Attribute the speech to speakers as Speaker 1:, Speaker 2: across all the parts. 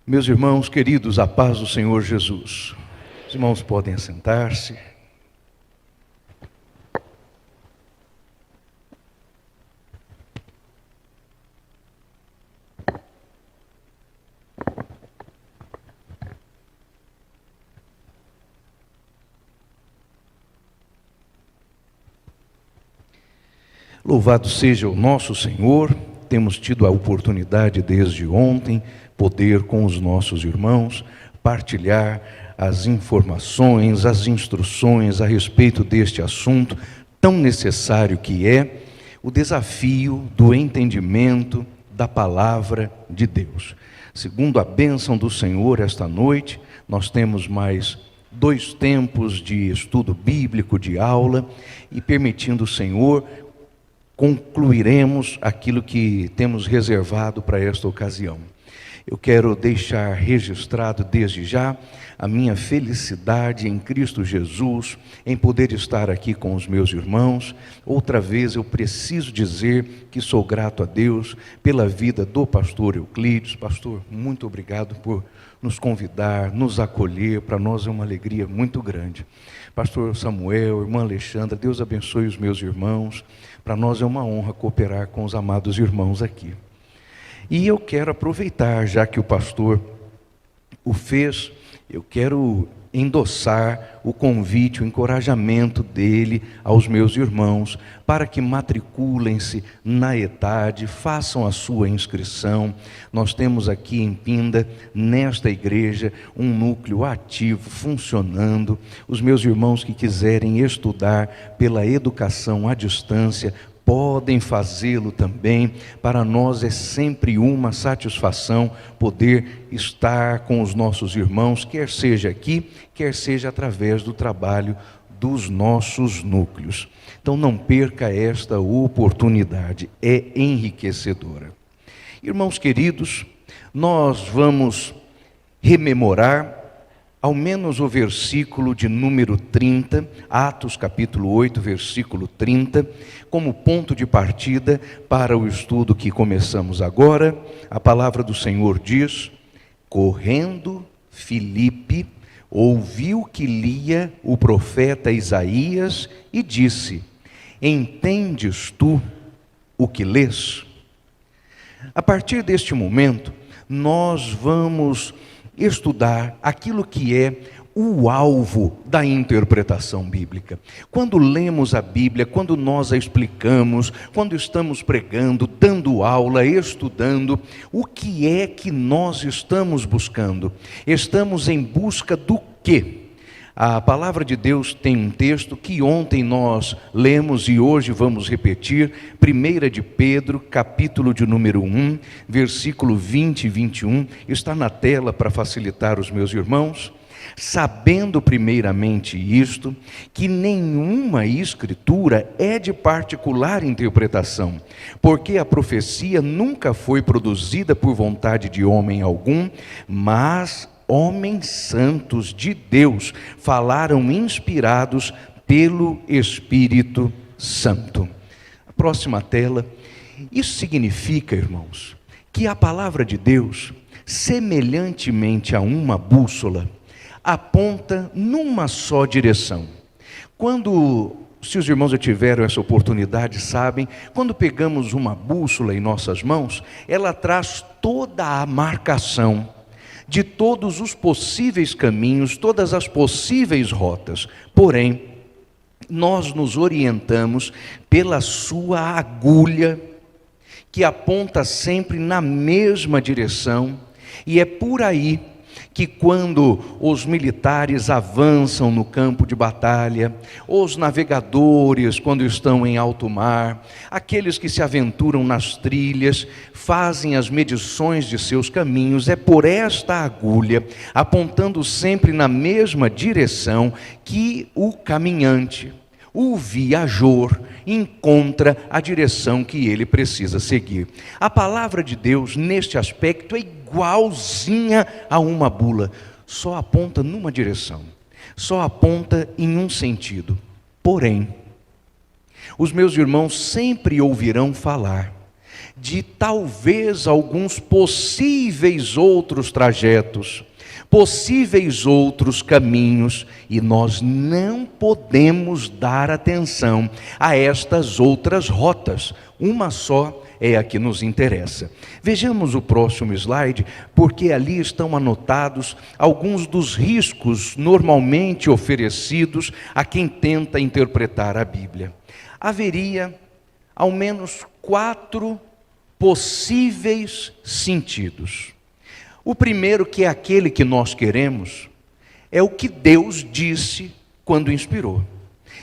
Speaker 1: Meus irmãos queridos, a paz do Senhor Jesus. Os irmãos podem assentar-se. Louvado seja o nosso Senhor. Temos tido a oportunidade desde ontem poder com os nossos irmãos partilhar as informações, as instruções a respeito deste assunto tão necessário que é o desafio do entendimento da palavra de Deus. Segundo a bênção do Senhor, esta noite nós temos mais 2 tempos de estudo bíblico, de aula, e permitindo o Senhor, concluiremos aquilo que temos reservado para esta ocasião. Eu quero deixar registrado desde já a minha felicidade em Cristo Jesus, em poder estar aqui com os meus irmãos. Outra vez eu preciso dizer que sou grato a Deus pela vida do pastor Euclides. Pastor, muito obrigado por nos convidar, nos acolher. Para nós é uma alegria muito grande. Pastor Samuel, irmã Alexandra, Deus abençoe os meus irmãos. Para nós é uma honra cooperar com os amados irmãos aqui. E eu quero aproveitar, já que o pastor o fez, eu quero endossar o convite, o encorajamento dele aos meus irmãos, para que matriculem-se na ETAD, façam a sua inscrição. Nós temos aqui em Pinda, nesta igreja, um núcleo ativo, funcionando. Os meus irmãos que quiserem estudar pela educação à distância, podem fazê-lo também. Para nós é sempre uma satisfação poder estar com os nossos irmãos, quer seja aqui, quer seja através do trabalho dos nossos núcleos. Então não perca esta oportunidade, é enriquecedora. Irmãos queridos, nós vamos rememorar ao menos o versículo de número 30, Atos capítulo 8, versículo 30, como ponto de partida para o estudo que começamos agora. A palavra do Senhor diz: correndo Filipe ouviu que lia o profeta Isaías e disse: entendes tu o que lês? A partir deste momento, nós vamos estudar aquilo que é o alvo da interpretação bíblica. Quando lemos a Bíblia, quando nós a explicamos, quando estamos pregando, dando aula, estudando, o que é que nós estamos buscando? Estamos em busca do quê? A palavra de Deus tem um texto que ontem nós lemos e hoje vamos repetir, 1 de Pedro, capítulo de número 1, versículo 20 e 21, está na tela para facilitar os meus irmãos. Sabendo primeiramente isto, que nenhuma escritura é de particular interpretação, porque a profecia nunca foi produzida por vontade de homem algum, mas homens santos de Deus falaram inspirados pelo Espírito Santo. A próxima tela. Isso significa, irmãos, que a palavra de Deus, semelhantemente a uma bússola, aponta numa só direção. Se os irmãos já tiveram essa oportunidade, sabem, quando pegamos uma bússola em nossas mãos, ela traz toda a marcação de todos os possíveis caminhos, todas as possíveis rotas. Porém, nós nos orientamos pela sua agulha, que aponta sempre na mesma direção, e é por aí que quando os militares avançam no campo de batalha, os navegadores quando estão em alto mar, aqueles que se aventuram nas trilhas, fazem as medições de seus caminhos, é por esta agulha, apontando sempre na mesma direção, que o caminhante, o viajor, encontra a direção que ele precisa seguir. A palavra de Deus, neste aspecto, é igualzinha a uma bula, só aponta numa direção, só aponta em um sentido. Porém, os meus irmãos sempre ouvirão falar de talvez alguns possíveis outros trajetos, possíveis outros caminhos, e nós não podemos dar atenção a estas outras rotas. Uma só é a que nos interessa. Vejamos o próximo slide, porque ali estão anotados alguns dos riscos normalmente oferecidos a quem tenta interpretar a Bíblia. Haveria ao menos 4 possíveis sentidos. O primeiro, que é aquele que nós queremos, é o que Deus disse quando inspirou.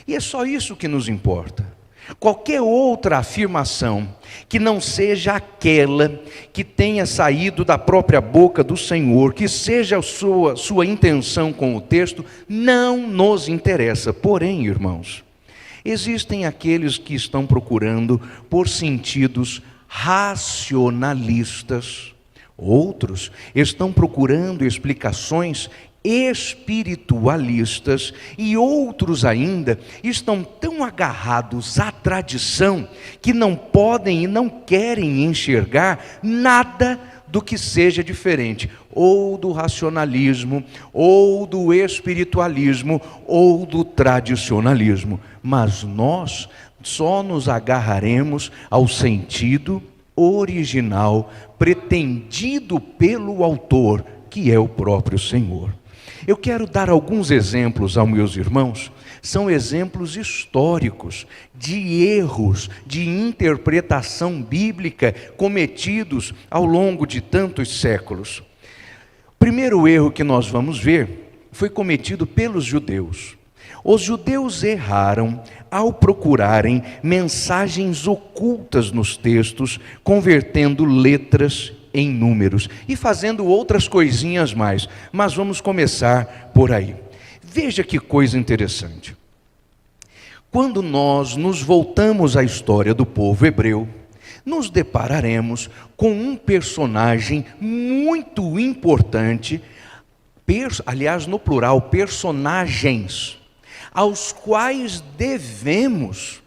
Speaker 1: E é só isso que nos importa. Qualquer outra afirmação que não seja aquela que tenha saído da própria boca do Senhor, que seja a sua intenção com o texto, não nos interessa. Porém, irmãos, existem aqueles que estão procurando por sentidos racionalistas. Outros estão procurando explicações espiritualistas, e outros ainda estão tão agarrados à tradição que não podem e não querem enxergar nada do que seja diferente, ou do racionalismo, ou do espiritualismo, ou do tradicionalismo. Mas nós só nos agarraremos ao sentido original, pretendido pelo autor, que é o próprio Senhor. Eu quero dar alguns exemplos aos meus irmãos, são exemplos históricos de erros de interpretação bíblica cometidos ao longo de tantos séculos. O primeiro erro que nós vamos ver foi cometido pelos judeus. Os judeus erraram ao procurarem mensagens ocultas nos textos, convertendo letras em números e fazendo outras coisinhas mais. Mas vamos começar por aí. Veja que coisa interessante. Quando nós nos voltamos à história do povo hebreu, nos depararemos com um personagem muito importante, aliás, no plural, personagens, aos quais devemos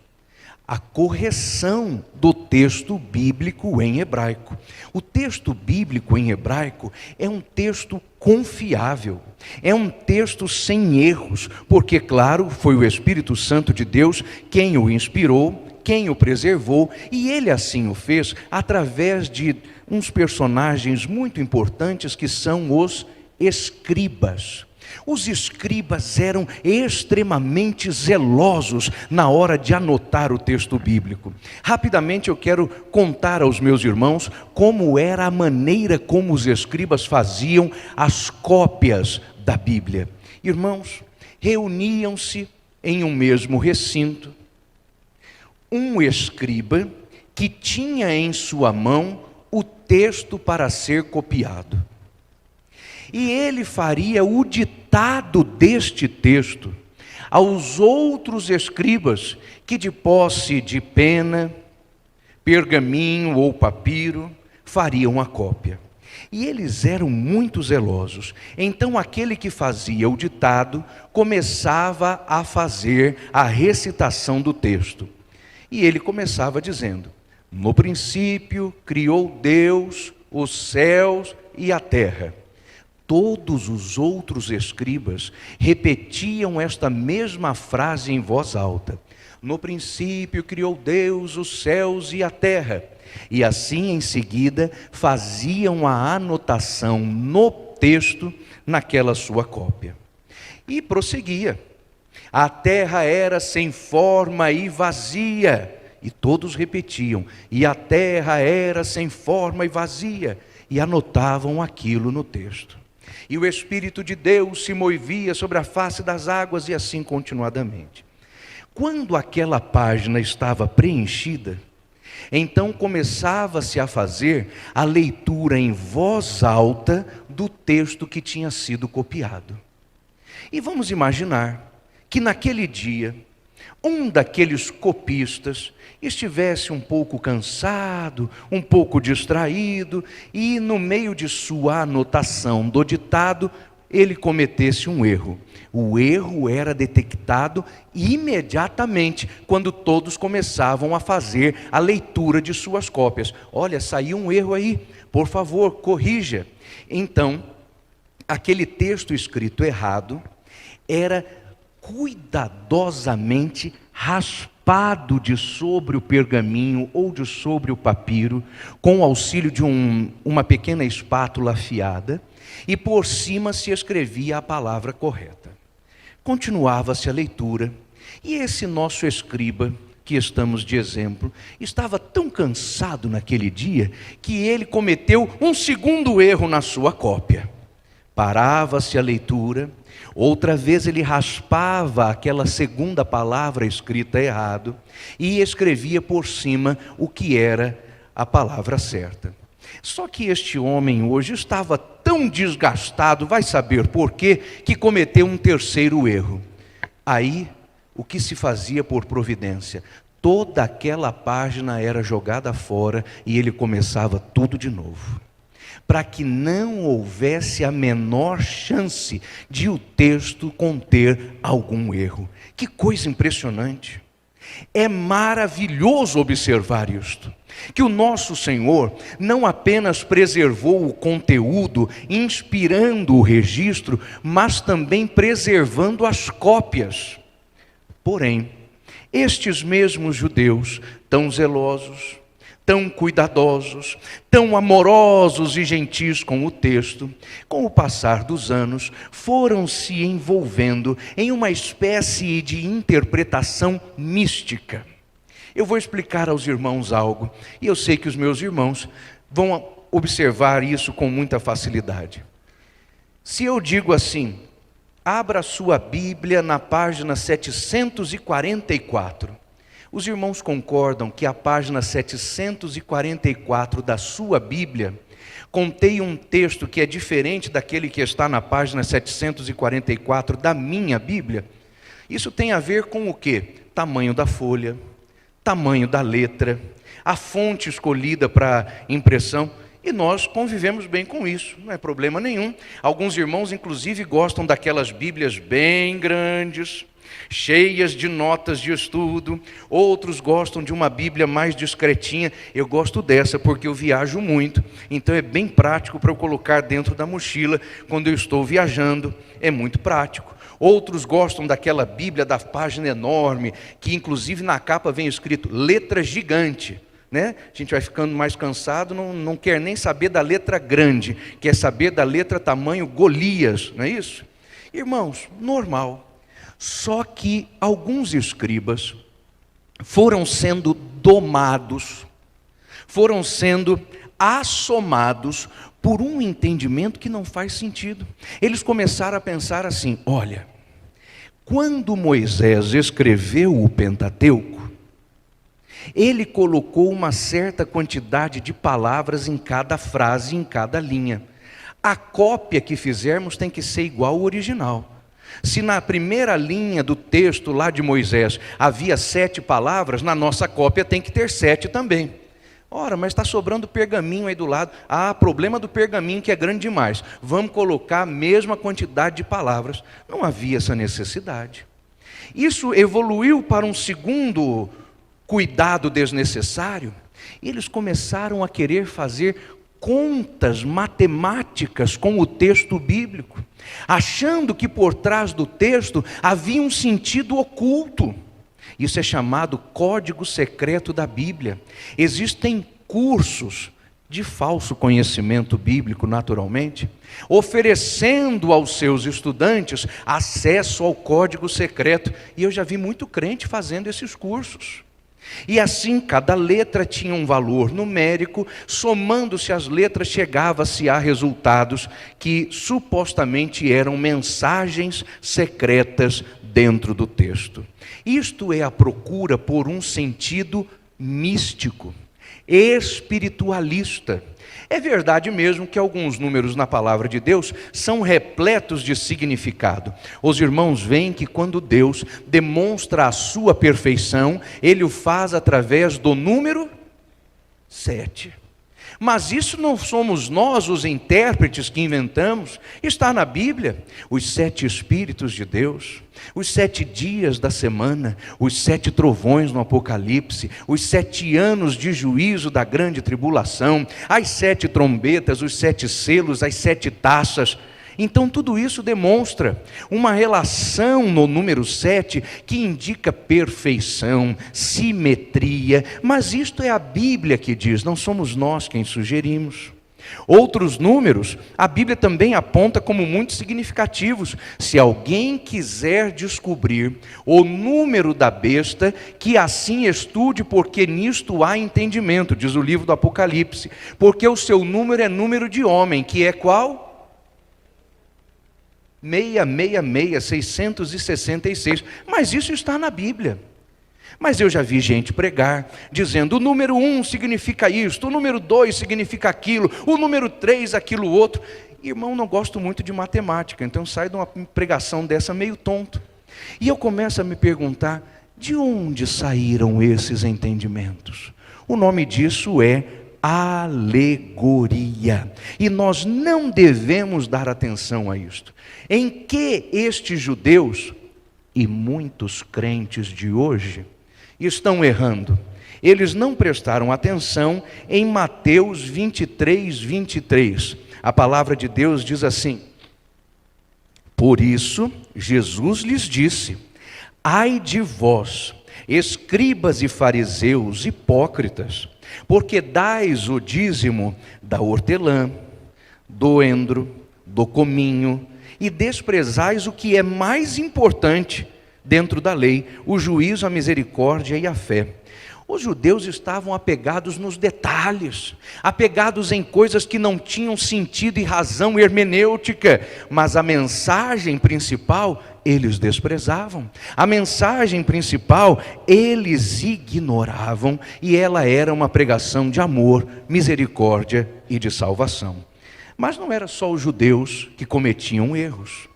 Speaker 1: a correção do texto bíblico em hebraico. O texto bíblico em hebraico é um texto confiável, é um texto sem erros, porque, claro, foi o Espírito Santo de Deus quem o inspirou, quem o preservou, e ele assim o fez através de uns personagens muito importantes que são os escribas. Os escribas eram extremamente zelosos na hora de anotar o texto bíblico. Rapidamente eu quero contar aos meus irmãos como era a maneira como os escribas faziam as cópias da Bíblia. Irmãos, reuniam-se em um mesmo recinto, um escriba que tinha em sua mão o texto para ser copiado. E ele faria o ditado deste texto aos outros escribas que, de posse de pena, pergaminho ou papiro, fariam a cópia. E eles eram muito zelosos. Então aquele que fazia o ditado começava a fazer a recitação do texto. E ele começava dizendo: no princípio criou Deus os céus e a terra. Todos os outros escribas repetiam esta mesma frase em voz alta. No princípio criou Deus os céus e a terra. E assim em seguida faziam a anotação no texto naquela sua cópia. E prosseguia. A terra era sem forma e vazia. E todos repetiam. E a terra era sem forma e vazia. E anotavam aquilo no texto. E o Espírito de Deus se movia sobre a face das águas, e assim continuadamente. Quando aquela página estava preenchida, então começava-se a fazer a leitura em voz alta do texto que tinha sido copiado. E vamos imaginar que naquele dia, um daqueles copistas estivesse um pouco cansado, um pouco distraído, e no meio de sua anotação do ditado, ele cometesse um erro. O erro era detectado imediatamente quando todos começavam a fazer a leitura de suas cópias. Olha, saiu um erro aí, por favor, corrija. Então, aquele texto escrito errado era cuidadosamente raspado de sobre o pergaminho ou de sobre o papiro, com o auxílio de uma pequena espátula afiada, e por cima se escrevia a palavra correta. Continuava-se a leitura, e esse nosso escriba, que estamos de exemplo, estava tão cansado naquele dia, que ele cometeu um segundo erro na sua cópia. Parava-se a leitura, outra vez ele raspava aquela segunda palavra escrita errado e escrevia por cima o que era a palavra certa. Só que este homem hoje estava tão desgastado, vai saber por quê, que cometeu um terceiro erro. Aí, o que se fazia por providência? Toda aquela página era jogada fora e ele começava tudo de novo, para que não houvesse a menor chance de o texto conter algum erro. Que coisa impressionante! É maravilhoso observar isto, que o nosso Senhor não apenas preservou o conteúdo, inspirando o registro, mas também preservando as cópias. Porém, estes mesmos judeus, tão zelosos, tão cuidadosos, tão amorosos e gentis com o texto, com o passar dos anos, foram se envolvendo em uma espécie de interpretação mística. Eu vou explicar aos irmãos algo, e eu sei que os meus irmãos vão observar isso com muita facilidade. Se eu digo assim, abra sua Bíblia na página 744, os irmãos concordam que a página 744 da sua Bíblia contém um texto que é diferente daquele que está na página 744 da minha Bíblia? Isso tem a ver com o quê? Tamanho da folha, tamanho da letra, a fonte escolhida para impressão, e nós convivemos bem com isso, não é problema nenhum. Alguns irmãos, inclusive, gostam daquelas Bíblias bem grandes, cheias de notas de estudo. Outros gostam de uma Bíblia mais discretinha. Eu gosto dessa porque eu viajo muito, então é bem prático para eu colocar dentro da mochila quando eu estou viajando, é muito prático. Outros gostam daquela Bíblia da página enorme, que inclusive na capa vem escrito letra gigante, né? A gente vai ficando mais cansado, não quer nem saber da letra grande, quer saber da letra tamanho Golias, não é isso? Irmãos, normal. Só que alguns escribas foram sendo domados, foram sendo assomados por um entendimento que não faz sentido. Eles começaram a pensar assim: olha, quando Moisés escreveu o Pentateuco, ele colocou uma certa quantidade de palavras em cada frase, em cada linha. A cópia que fizermos tem que ser igual ao original. Se na primeira linha do texto lá de Moisés havia 7 palavras, na nossa cópia tem que ter 7 também. Ora, mas está sobrando pergaminho aí do lado. Ah, problema do pergaminho que é grande demais. Vamos colocar a mesma quantidade de palavras. Não havia essa necessidade. Isso evoluiu para um segundo cuidado desnecessário. Eles começaram a querer fazer contas matemáticas com o texto bíblico, achando que por trás do texto havia um sentido oculto. Isso é chamado código secreto da Bíblia. Existem cursos de falso conhecimento bíblico, naturalmente, oferecendo aos seus estudantes acesso ao código secreto. E eu já vi muito crente fazendo esses cursos. E assim, cada letra tinha um valor numérico, somando-se as letras, chegava-se a resultados que supostamente eram mensagens secretas dentro do texto. Isto é a procura por um sentido místico, espiritualista. É verdade mesmo que alguns números na palavra de Deus são repletos de significado. Os irmãos veem que quando Deus demonstra a sua perfeição, Ele o faz através do número 7. Mas isso não somos nós os intérpretes que inventamos, está na Bíblia. Os 7 Espíritos de Deus, os 7 dias da semana, os 7 trovões no Apocalipse, os 7 anos de juízo da grande tribulação, as 7 trombetas, os 7 selos, as 7 taças. Então tudo isso demonstra uma relação no número 7 que indica perfeição, simetria, mas isto é a Bíblia que diz, não somos nós quem sugerimos. Outros números, a Bíblia também aponta como muito significativos. Se alguém quiser descobrir o número da besta, que assim estude, porque nisto há entendimento, diz o livro do Apocalipse, porque o seu número é número de homem, que é qual? 666, mas isso está na Bíblia. Mas eu já vi gente pregar, dizendo o número 1 significa isto, o número 2 significa aquilo, o número 3 aquilo outro. Irmão, não gosto muito de matemática, então sai de uma pregação dessa meio tonto. E eu começo a me perguntar, de onde saíram esses entendimentos? O nome disso é alegoria, e nós não devemos dar atenção a isto. Em que estes judeus e muitos crentes de hoje estão errando? Eles não prestaram atenção em Mateus 23. A palavra de Deus diz assim: por isso Jesus lhes disse: ai de vós, escribas e fariseus hipócritas, porque dais o dízimo da hortelã, do endro, do cominho, e desprezais o que é mais importante dentro da lei, o juízo, a misericórdia e a fé. Os judeus estavam apegados nos detalhes, apegados em coisas que não tinham sentido e razão hermenêutica, mas a mensagem principal eles desprezavam. A mensagem principal eles ignoravam, e ela era uma pregação de amor, misericórdia e de salvação. Mas não era só os judeus que cometiam erros.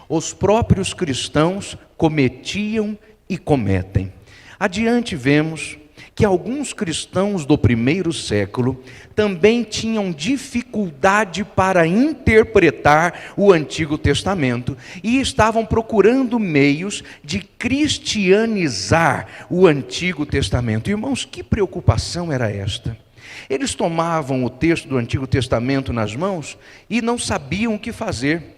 Speaker 1: Os próprios cristãos cometiam e cometem. Adiante vemos que alguns cristãos do primeiro século também tinham dificuldade para interpretar o Antigo Testamento e estavam procurando meios de cristianizar o Antigo Testamento. Irmãos, que preocupação era esta? Eles tomavam o texto do Antigo Testamento nas mãos e não sabiam o que fazer.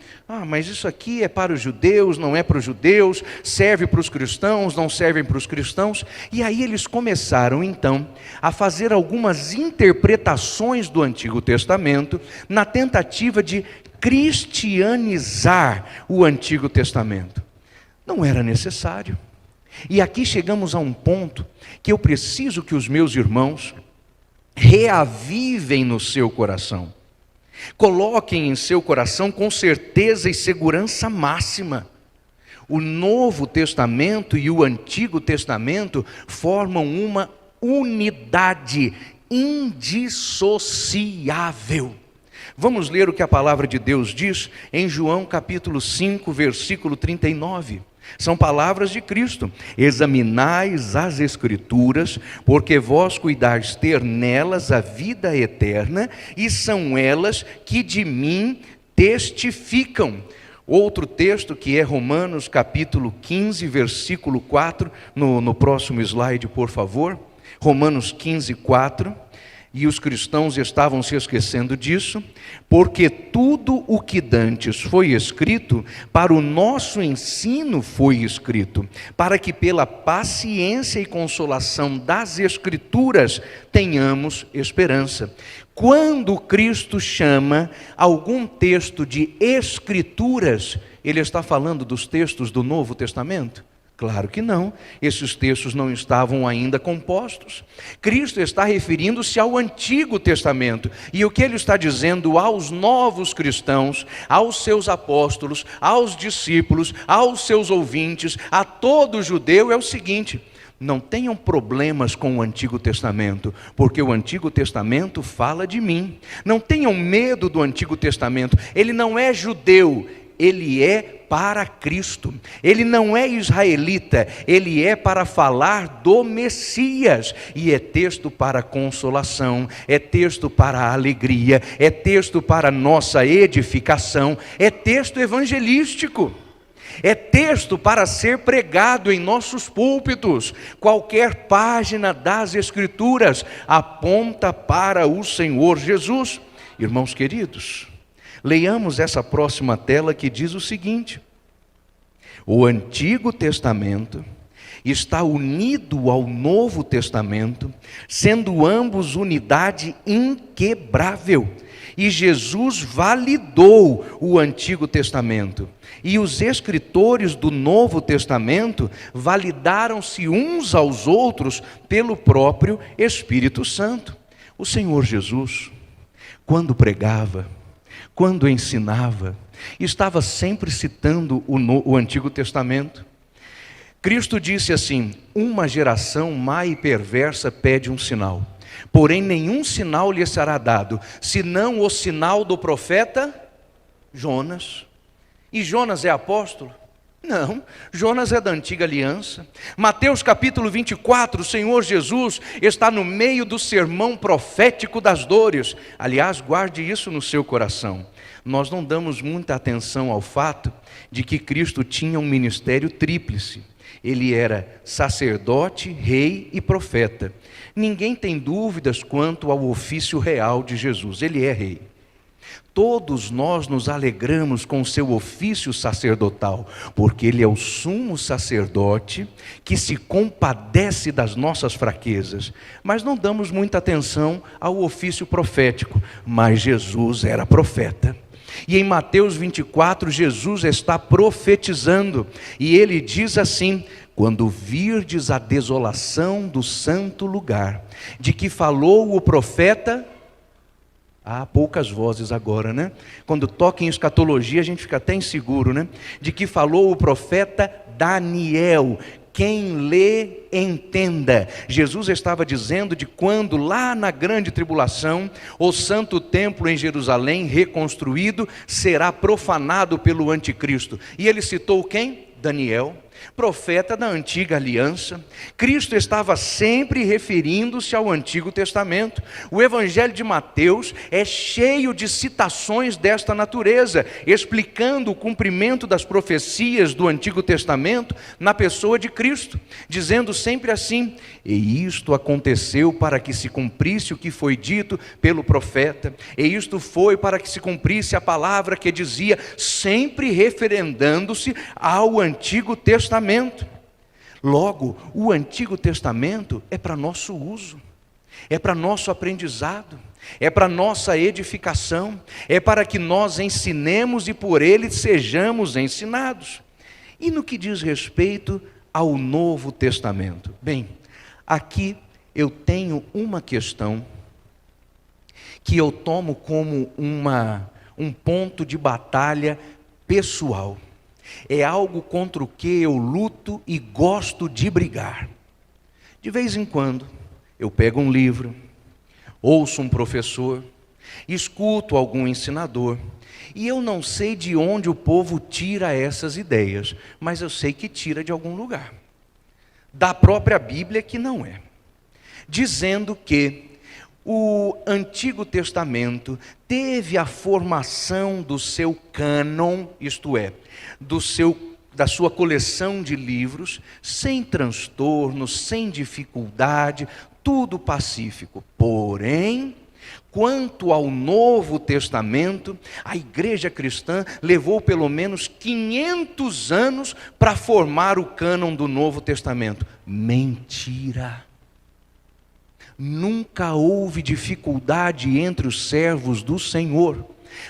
Speaker 1: Mas isso aqui é para os judeus, não é para os judeus, serve para os cristãos, não serve para os cristãos. E aí eles começaram então a fazer algumas interpretações do Antigo Testamento na tentativa de cristianizar o Antigo Testamento. Não era necessário. E aqui chegamos a um ponto que eu preciso que os meus irmãos reavivem no seu coração. Coloquem em seu coração com certeza e segurança máxima. O Novo Testamento e o Antigo Testamento formam uma unidade indissociável. Vamos ler o que a palavra de Deus diz em João capítulo 5, versículo 39. São palavras de Cristo: examinais as Escrituras, porque vós cuidais ter nelas a vida eterna, e são elas que de mim testificam. Outro texto que é Romanos capítulo 15, versículo 4, no próximo slide, por favor. Romanos 15, 4. E os cristãos estavam se esquecendo disso, porque tudo o que dantes foi escrito, para o nosso ensino foi escrito, para que pela paciência e consolação das Escrituras tenhamos esperança. Quando Cristo chama algum texto de Escrituras, ele está falando dos textos do Novo Testamento? Claro que não, esses textos não estavam ainda compostos. Cristo está referindo-se ao Antigo Testamento, e o que ele está dizendo aos novos cristãos, aos seus apóstolos, aos discípulos, aos seus ouvintes, a todo judeu é o seguinte: não tenham problemas com o Antigo Testamento, porque o Antigo Testamento fala de mim. Não tenham medo do Antigo Testamento, ele não é judeu, ele é para Cristo. Ele não é israelita, ele é para falar do Messias. E é texto para consolação, é texto para alegria, é texto para nossa edificação, é texto evangelístico. É texto para ser pregado em nossos púlpitos. Qualquer página das Escrituras aponta para o Senhor Jesus. Irmãos queridos, leiamos essa próxima tela que diz o seguinte: o Antigo Testamento está unido ao Novo Testamento, sendo ambos unidade inquebrável. E Jesus validou o Antigo Testamento. E os escritores do Novo Testamento validaram-se uns aos outros pelo próprio Espírito Santo. O Senhor Jesus, quando pregava, quando ensinava, estava sempre citando o Antigo Testamento. Cristo disse assim: uma geração má e perversa pede um sinal, porém nenhum sinal lhe será dado, senão o sinal do profeta Jonas. E Jonas é apóstolo? Não, Jonas é da antiga aliança. Mateus capítulo 24, o Senhor Jesus está no meio do sermão profético das dores. Aliás, guarde isso no seu coração. Nós não damos muita atenção ao fato de que Cristo tinha um ministério tríplice. Ele era sacerdote, rei e profeta. Ninguém tem dúvidas quanto ao ofício real de Jesus, ele é rei. Todos nós nos alegramos com o seu ofício sacerdotal, porque ele é o sumo sacerdote que se compadece das nossas fraquezas. Mas não damos muita atenção ao ofício profético, mas Jesus era profeta. E em Mateus 24, Jesus está profetizando, e ele diz assim: quando virdes a desolação do santo lugar, de que falou o profeta... Há poucas vozes agora, né? Quando toca em escatologia, a gente fica até inseguro, né? De que falou o profeta Daniel. Quem lê, entenda. Jesus estava dizendo de quando lá na grande tribulação, o santo templo em Jerusalém, reconstruído, será profanado pelo anticristo. E ele citou quem? Daniel, profeta da antiga aliança. Cristo estava sempre referindo-se ao Antigo Testamento. O Evangelho de Mateus é cheio de citações desta natureza, explicando o cumprimento das profecias do Antigo Testamento na pessoa de Cristo, dizendo sempre assim: e isto aconteceu para que se cumprisse o que foi dito pelo profeta, e isto foi para que se cumprisse a palavra que dizia, sempre referendando-se ao Antigo Testamento. Logo, o Antigo Testamento é para nosso uso, é para nosso aprendizado, é para nossa edificação, é para que nós ensinemos e por ele sejamos ensinados. E no que diz respeito ao Novo Testamento? Bem, aqui eu tenho uma questão que eu tomo como um ponto de batalha pessoal. É algo contra o que eu luto e gosto de brigar. De vez em quando, eu pego um livro, ouço um professor, escuto algum ensinador, e eu não sei de onde o povo tira essas ideias, mas eu sei que tira de algum lugar. Da própria Bíblia que não é. Dizendo que o Antigo Testamento teve a formação do seu cânon, isto é, da sua coleção de livros, sem transtornos, sem dificuldade, tudo pacífico. Porém, quanto ao Novo Testamento, a igreja cristã levou pelo menos 500 anos para formar o cânon do Novo Testamento. Mentira! Nunca houve dificuldade entre os servos do Senhor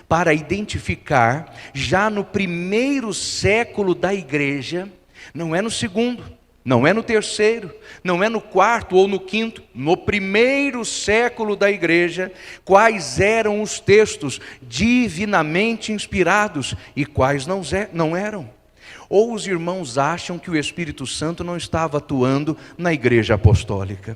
Speaker 1: para identificar, já no primeiro século da igreja, não é no segundo, não é no terceiro, não é no quarto ou no quinto, no primeiro século da igreja, quais eram os textos divinamente inspirados e quais não eram. Ou os irmãos acham que o Espírito Santo não estava atuando na igreja apostólica?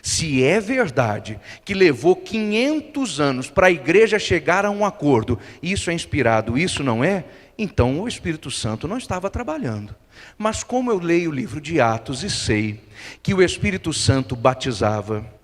Speaker 1: Se é verdade que levou 500 anos para a igreja chegar a um acordo, isso é inspirado, isso não é? Então o Espírito Santo não estava trabalhando. Mas como eu leio o livro de Atos e sei que o Espírito Santo batizava,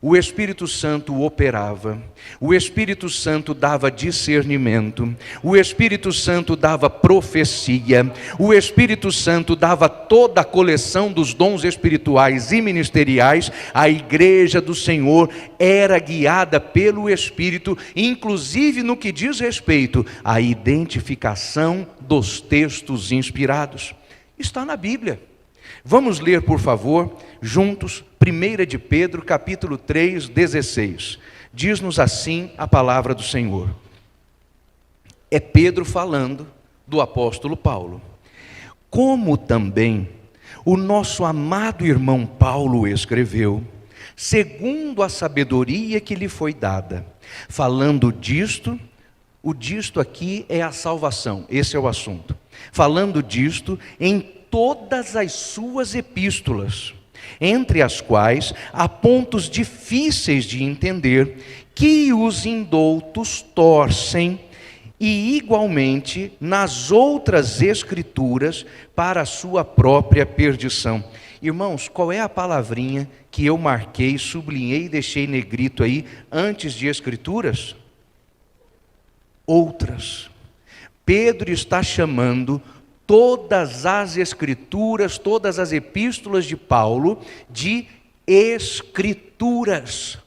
Speaker 1: o Espírito Santo operava, o Espírito Santo dava discernimento, o Espírito Santo dava profecia, o Espírito Santo dava toda a coleção dos dons espirituais e ministeriais, a igreja do Senhor era guiada pelo Espírito, inclusive no que diz respeito à identificação dos textos inspirados. Está na Bíblia. Vamos ler, por favor, juntos, 1 de Pedro, capítulo 3, 16. Diz-nos assim a palavra do Senhor. É Pedro falando do apóstolo Paulo. Como também o nosso amado irmão Paulo escreveu, segundo a sabedoria que lhe foi dada, falando disto, o disto aqui é a salvação, esse é o assunto. Falando disto em todas as suas epístolas, entre as quais há pontos difíceis de entender, que os indoutos torcem, e igualmente nas outras escrituras para a sua própria perdição. Irmãos, qual é a palavrinha que eu marquei, sublinhei e deixei negrito aí antes de escrituras? Outras. Pedro está chamando todas as escrituras, todas as epístolas de Paulo, de escrituras,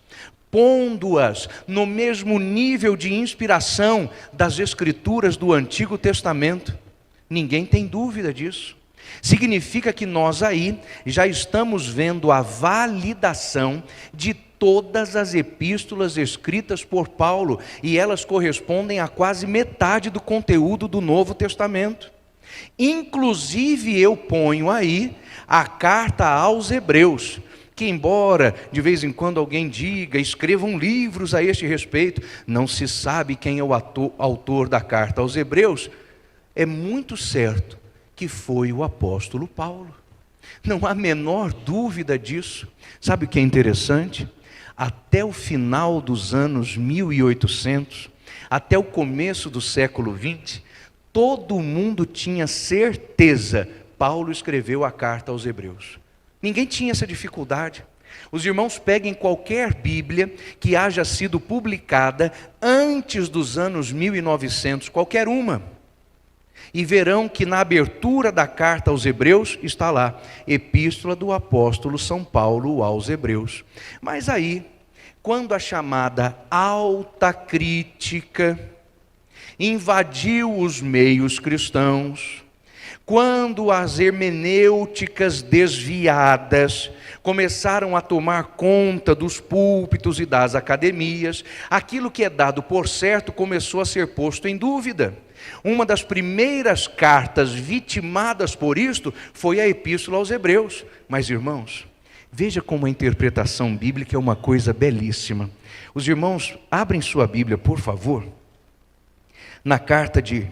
Speaker 1: pondo-as no mesmo nível de inspiração das escrituras do Antigo Testamento. Ninguém tem dúvida disso. Significa que nós aí já estamos vendo a validação de todas as epístolas escritas por Paulo, e elas correspondem a quase metade do conteúdo do Novo Testamento. Inclusive eu ponho aí a carta aos Hebreus, que embora de vez em quando alguém diga, escrevam livros a este respeito, não se sabe quem é o autor da carta aos Hebreus, é muito certo que foi o apóstolo Paulo. Não há a menor dúvida disso. Sabe o que é interessante? Até o final dos anos 1800, até o começo do século XX, todo mundo tinha certeza, Paulo escreveu a carta aos Hebreus. Ninguém tinha essa dificuldade. Os irmãos peguem qualquer Bíblia que haja sido publicada antes dos anos 1900, qualquer uma, e verão que na abertura da carta aos Hebreus está lá, Epístola do apóstolo São Paulo aos Hebreus. Mas aí, quando a chamada alta crítica invadiu os meios cristãos, quando as hermenêuticas desviadas começaram a tomar conta dos púlpitos e das academias, aquilo que é dado por certo começou a ser posto em dúvida. Uma das primeiras cartas vitimadas por isto foi a Epístola aos Hebreus. Mas, irmãos, veja como a interpretação bíblica é uma coisa belíssima. Os irmãos, abrem sua Bíblia, por favor, na carta de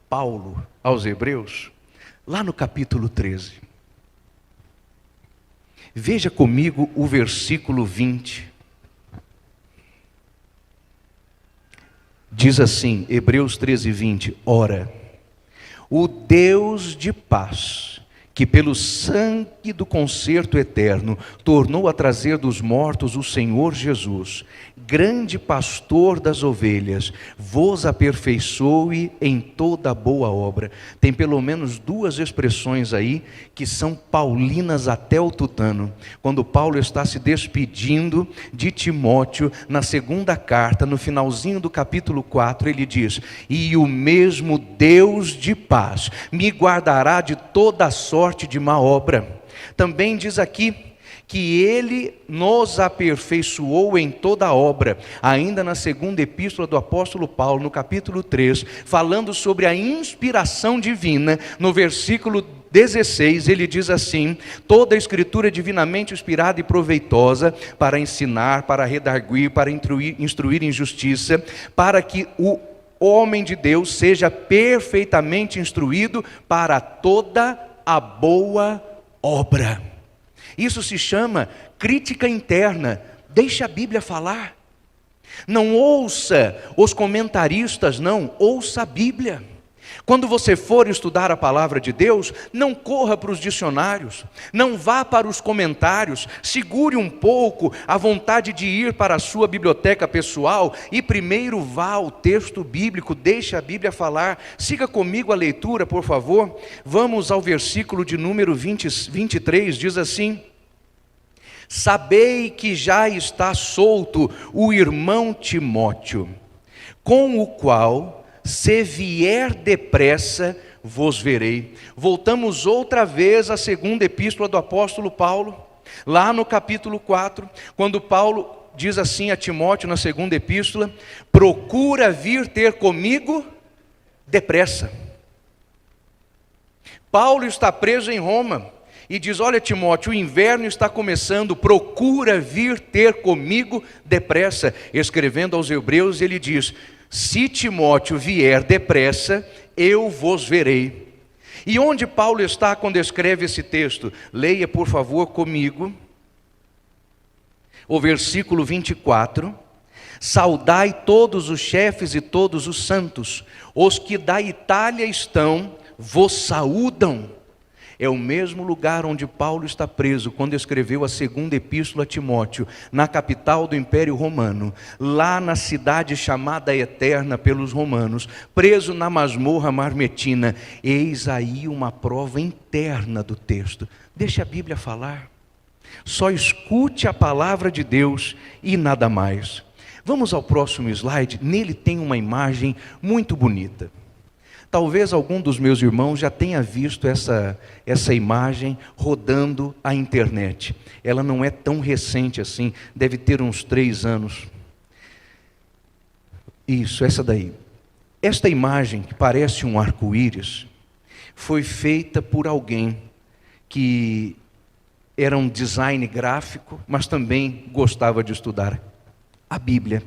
Speaker 1: Paulo aos Hebreus, lá no capítulo 13. Veja comigo o versículo 20. Diz assim, Hebreus 13, 20. Ora, o Deus de paz, que pelo sangue do concerto eterno tornou a trazer dos mortos o Senhor Jesus, grande pastor das ovelhas, vos aperfeiçoe em toda boa obra. Tem pelo menos duas expressões aí que são paulinas até o tutano. Quando Paulo está se despedindo de Timóteo, na segunda carta, no finalzinho do capítulo 4, ele diz, e o mesmo Deus de paz me guardará de toda sorte de má obra. Também diz aqui, que Ele nos aperfeiçoou em toda a obra, ainda na segunda epístola do apóstolo Paulo, no capítulo 3, falando sobre a inspiração divina, no versículo 16, ele diz assim, toda a escritura é divinamente inspirada e proveitosa para ensinar, para redarguir, para instruir em justiça, para que o homem de Deus seja perfeitamente instruído para toda a boa obra. Isso se chama crítica interna. Deixa a Bíblia falar. Não ouça os comentaristas, não. Ouça a Bíblia. Quando você for estudar a palavra de Deus, não corra para os dicionários, não vá para os comentários, segure um pouco a vontade de ir para a sua biblioteca pessoal e primeiro vá ao texto bíblico, deixe a Bíblia falar. Siga comigo a leitura, por favor. Vamos ao versículo de número 23, diz assim: sabei que já está solto o irmão Timóteo, com o qual, se vier depressa, vos verei. Voltamos outra vez à segunda epístola do apóstolo Paulo, lá no capítulo 4, quando Paulo diz assim a Timóteo na segunda epístola: procura vir ter comigo depressa. Paulo está preso em Roma e diz: olha, Timóteo, o inverno está começando, procura vir ter comigo depressa. Escrevendo aos Hebreus, ele diz: se Timóteo vier depressa, eu vos verei. E onde Paulo está quando escreve esse texto? Leia, por favor, comigo o versículo 24. Saudai todos os chefes e todos os santos, os que da Itália estão, vos saúdam. É o mesmo lugar onde Paulo está preso quando escreveu a segunda epístola a Timóteo, na capital do Império Romano, lá na cidade chamada Eterna pelos romanos, preso na masmorra marmetina. Eis aí uma prova interna do texto. Deixa a Bíblia falar. Só escute a palavra de Deus e nada mais. Vamos ao próximo slide. Nele tem uma imagem muito bonita. Talvez algum dos meus irmãos já tenha visto essa imagem rodando a internet. Ela não é tão recente assim, deve ter uns 3 anos. Isso, essa daí. Esta imagem, que parece um arco-íris, foi feita por alguém que era um design gráfico, mas também gostava de estudar a Bíblia.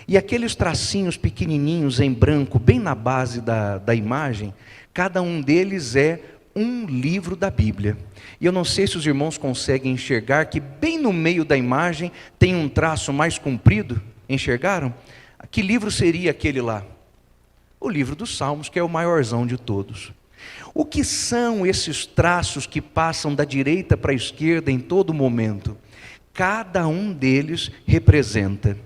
Speaker 1: E aqueles tracinhos pequenininhos em branco, bem na base da imagem, cada um deles é um livro da Bíblia. E eu não sei se os irmãos conseguem enxergar que bem no meio da imagem tem um traço mais comprido. Enxergaram? Que livro seria aquele lá? O livro dos Salmos, que é o maiorzão de todos. O que são esses traços que passam da direita para a esquerda em todo momento? Cada um deles representa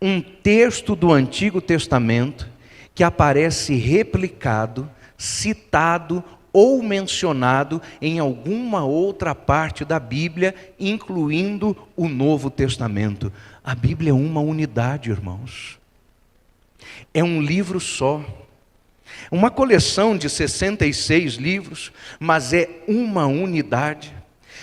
Speaker 1: um texto do Antigo Testamento que aparece replicado, citado ou mencionado em alguma outra parte da Bíblia, incluindo o Novo Testamento. A Bíblia é uma unidade, irmãos. É um livro só. Uma coleção de 66 livros, mas é uma unidade.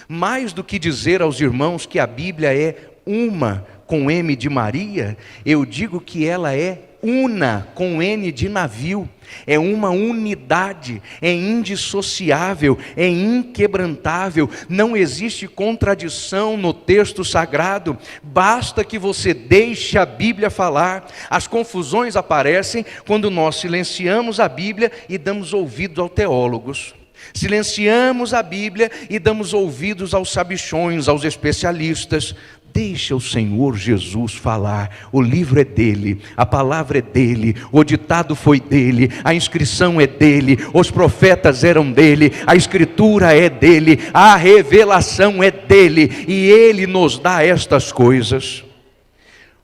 Speaker 1: Mais do que dizer aos irmãos que a Bíblia é uma com M de Maria, eu digo que ela é una com N de navio. É uma unidade, é indissociável, é inquebrantável. Não existe contradição no texto sagrado. Basta que você deixe a Bíblia falar. As confusões aparecem quando nós silenciamos a Bíblia e damos ouvidos aos teólogos. Silenciamos a Bíblia e damos ouvidos aos sabichões, aos especialistas. Deixa o Senhor Jesus falar. O livro é dele, a palavra é dele, o ditado foi dele, a inscrição é dele, os profetas eram dele, a escritura é dele, a revelação é dele, e ele nos dá estas coisas.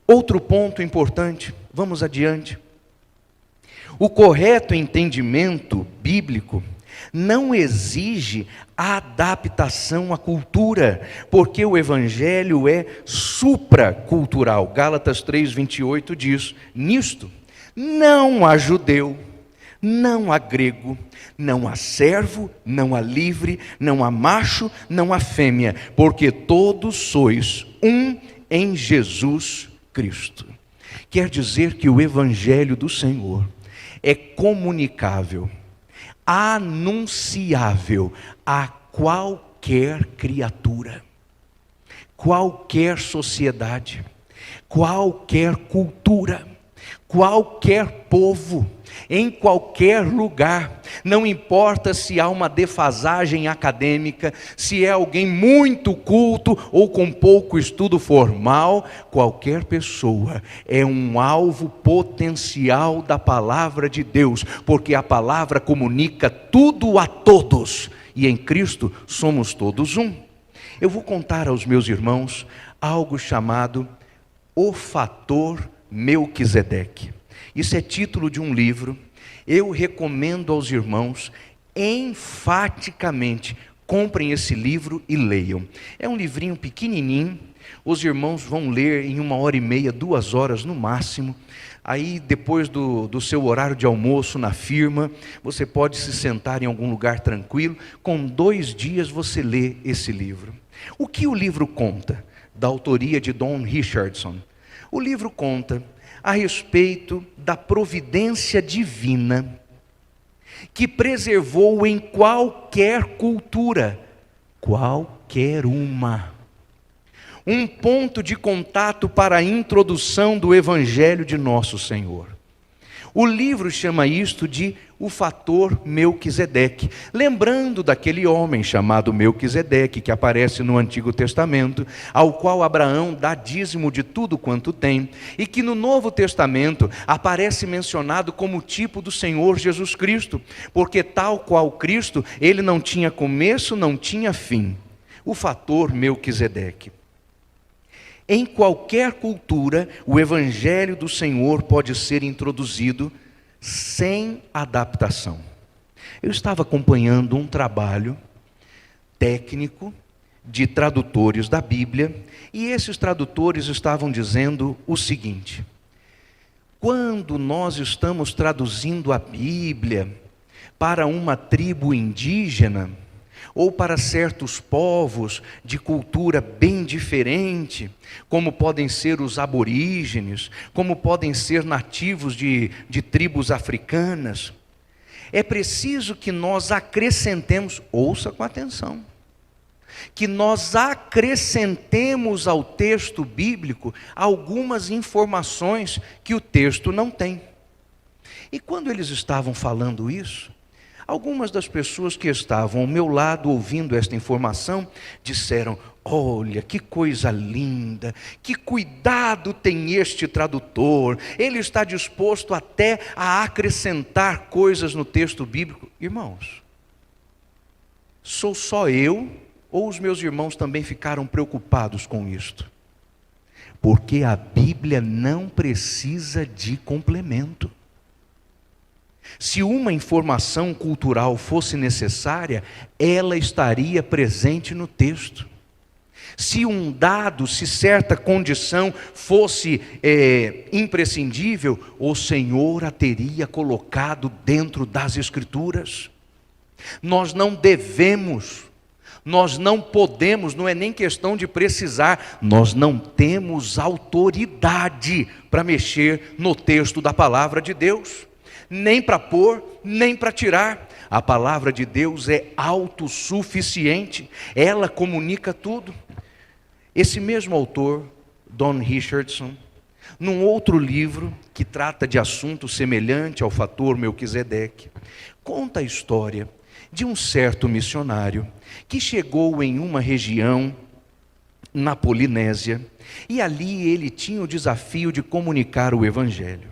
Speaker 1: Outro ponto importante, vamos adiante. O correto entendimento bíblico não exige adaptação à cultura, porque o Evangelho é supracultural. Gálatas 3:28 diz: nisto não há judeu, não há grego, não há servo, não há livre, não há macho, não há fêmea, porque todos sois um em Jesus Cristo. Quer dizer que o Evangelho do Senhor é comunicável, anunciável a qualquer criatura, qualquer sociedade, qualquer cultura. Qualquer povo, em qualquer lugar, não importa se há uma defasagem acadêmica, se é alguém muito culto ou com pouco estudo formal, qualquer pessoa é um alvo potencial da palavra de Deus, porque a palavra comunica tudo a todos, e em Cristo somos todos um. Eu vou contar aos meus irmãos algo chamado O Fator Melquisedeque. Isso é título de um livro. Eu recomendo aos irmãos, enfaticamente, comprem esse livro e leiam. É um livrinho pequenininho, os irmãos vão ler em 1h30, 2 horas no máximo. Aí depois do seu horário de almoço na firma, você pode se sentar em algum lugar tranquilo, com 2 dias você lê esse livro. O que o livro conta? Da autoria de Don Richardson. O livro conta a respeito da providência divina que preservou em qualquer cultura, qualquer uma, um ponto de contato para a introdução do Evangelho de nosso Senhor. O livro chama isto de O Fator Melquisedeque, lembrando daquele homem chamado Melquisedeque, que aparece no Antigo Testamento, ao qual Abraão dá dízimo de tudo quanto tem, e que no Novo Testamento aparece mencionado como tipo do Senhor Jesus Cristo, porque tal qual Cristo, ele não tinha começo, não tinha fim. O fator Melquisedeque. Em qualquer cultura, o Evangelho do Senhor pode ser introduzido sem adaptação. Eu estava acompanhando um trabalho técnico de tradutores da Bíblia, e esses tradutores estavam dizendo o seguinte: quando nós estamos traduzindo a Bíblia para uma tribo indígena, ou para certos povos de cultura bem diferente, como podem ser os aborígenes, como podem ser nativos de tribos africanas, é preciso que nós acrescentemos, ouça com atenção, que nós acrescentemos ao texto bíblico algumas informações que o texto não tem. E quando eles estavam falando isso, algumas das pessoas que estavam ao meu lado ouvindo esta informação disseram: olha, que coisa linda, que cuidado tem este tradutor, ele está disposto até a acrescentar coisas no texto bíblico. Irmãos, sou só eu ou os meus irmãos também ficaram preocupados com isto? Porque a Bíblia não precisa de complemento. Se uma informação cultural fosse necessária, ela estaria presente no texto. Se um dado, se certa condição fosse imprescindível, o Senhor a teria colocado dentro das Escrituras. Nós não devemos, nós não podemos, não é nem questão de precisar, nós não temos autoridade para mexer no texto da palavra de Deus. Nem para pôr, nem para tirar. A palavra de Deus é autossuficiente, ela comunica tudo. Esse mesmo autor, Don Richardson, num outro livro que trata de assunto semelhante ao fator Melquisedeque, conta a história de um certo missionário que chegou em uma região na Polinésia, e ali ele tinha o desafio de comunicar o Evangelho.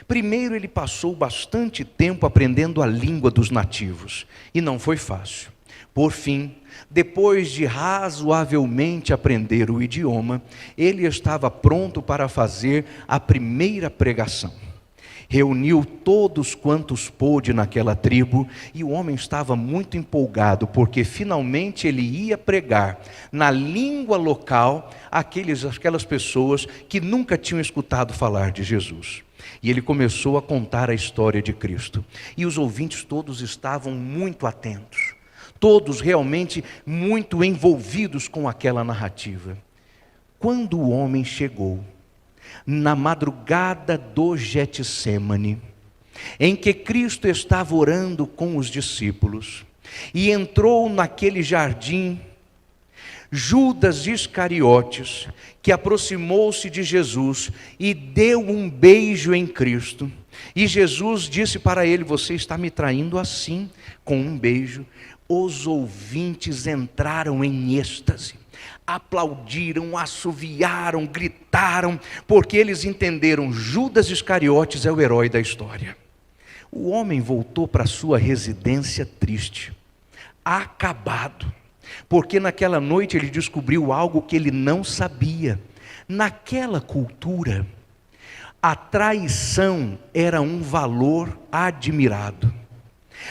Speaker 1: Primeiro ele passou bastante tempo aprendendo a língua dos nativos, e não foi fácil. Por fim, depois de razoavelmente aprender o idioma, ele estava pronto para fazer a primeira pregação. Reuniu todos quantos pôde naquela tribo, e o homem estava muito empolgado, porque finalmente ele ia pregar na língua local aquelas pessoas que nunca tinham escutado falar de Jesus. E ele começou a contar a história de Cristo. E os ouvintes todos estavam muito atentos. Todos realmente muito envolvidos com aquela narrativa. Quando o homem chegou, na madrugada do Getsêmani, em que Cristo estava orando com os discípulos, e entrou naquele jardim, Judas Iscariotes, que aproximou-se de Jesus e deu um beijo em Cristo. E Jesus disse para ele: você está me traindo assim, com um beijo. Os ouvintes entraram em êxtase, aplaudiram, assoviaram, gritaram, porque eles entenderam: Judas Iscariotes é o herói da história. O homem voltou para sua residência triste, acabado, porque naquela noite ele descobriu algo que ele não sabia. Naquela cultura, a traição era um valor admirado.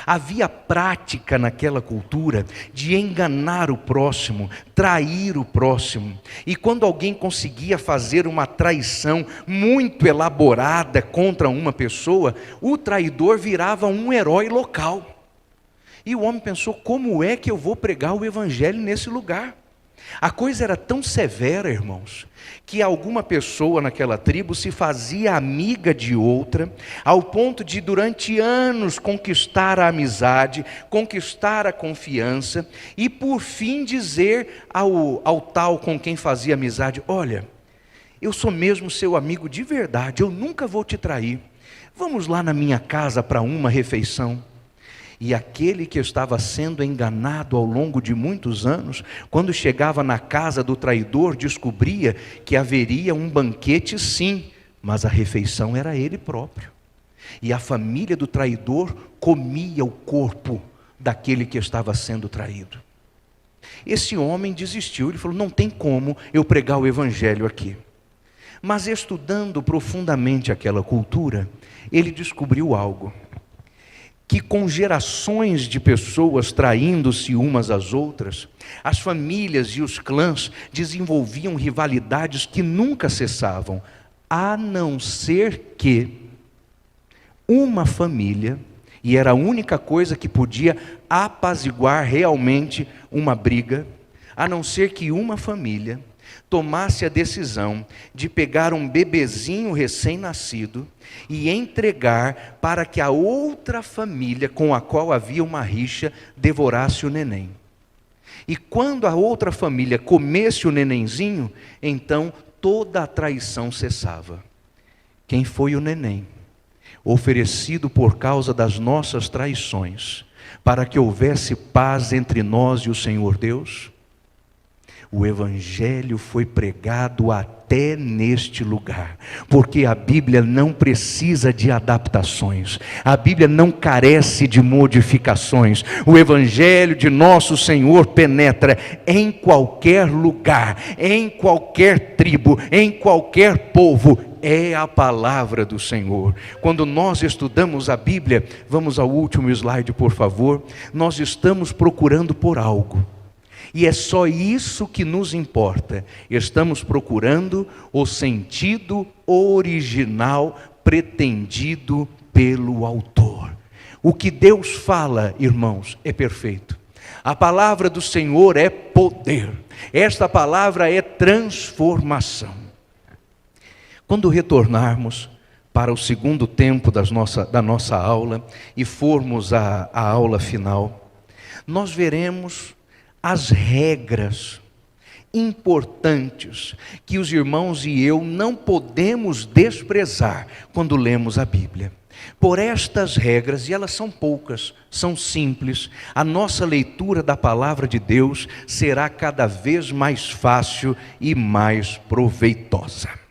Speaker 1: Havia prática naquela cultura de enganar o próximo, trair o próximo. E quando alguém conseguia fazer uma traição muito elaborada contra uma pessoa, o traidor virava um herói local. E o homem pensou: como é que eu vou pregar o evangelho nesse lugar? A coisa era tão severa, irmãos, que alguma pessoa naquela tribo se fazia amiga de outra, ao ponto de durante anos conquistar a amizade, conquistar a confiança, e por fim dizer ao tal com quem fazia amizade: olha, eu sou mesmo seu amigo de verdade, eu nunca vou te trair, vamos lá na minha casa para uma refeição. E aquele que estava sendo enganado ao longo de muitos anos, quando chegava na casa do traidor, descobria que haveria um banquete sim, mas a refeição era ele próprio. E a família do traidor comia o corpo daquele que estava sendo traído. Esse homem desistiu, ele falou: não tem como eu pregar o evangelho aqui. Mas estudando profundamente aquela cultura, ele descobriu algo: que com gerações de pessoas traindo-se umas às outras, as famílias e os clãs desenvolviam rivalidades que nunca cessavam, a não ser que uma família, e era a única coisa que podia apaziguar realmente uma briga, a não ser que uma família tomasse a decisão de pegar um bebezinho recém-nascido e entregar para que a outra família com a qual havia uma rixa devorasse o neném. E quando a outra família comesse o nenenzinho, então toda a traição cessava. Quem foi o neném? Oferecido por causa das nossas traições, para que houvesse paz entre nós e o Senhor Deus? O evangelho foi pregado até neste lugar, porque a Bíblia não precisa de adaptações, a Bíblia não carece de modificações. O evangelho de nosso Senhor penetra em qualquer lugar, em qualquer tribo, em qualquer povo. É a palavra do Senhor. Quando nós estudamos a Bíblia, vamos ao último slide, por favor. Nós estamos procurando por algo. E é só isso que nos importa. Estamos procurando o sentido original pretendido pelo autor. O que Deus fala, irmãos, é perfeito. A palavra do Senhor é poder. Esta palavra é transformação. Quando retornarmos para o segundo tempo da nossa aula e formos à aula final, nós veremos as regras importantes que os irmãos e eu não podemos desprezar quando lemos a Bíblia. Por estas regras, e elas são poucas, são simples, a nossa leitura da palavra de Deus será cada vez mais fácil e mais proveitosa.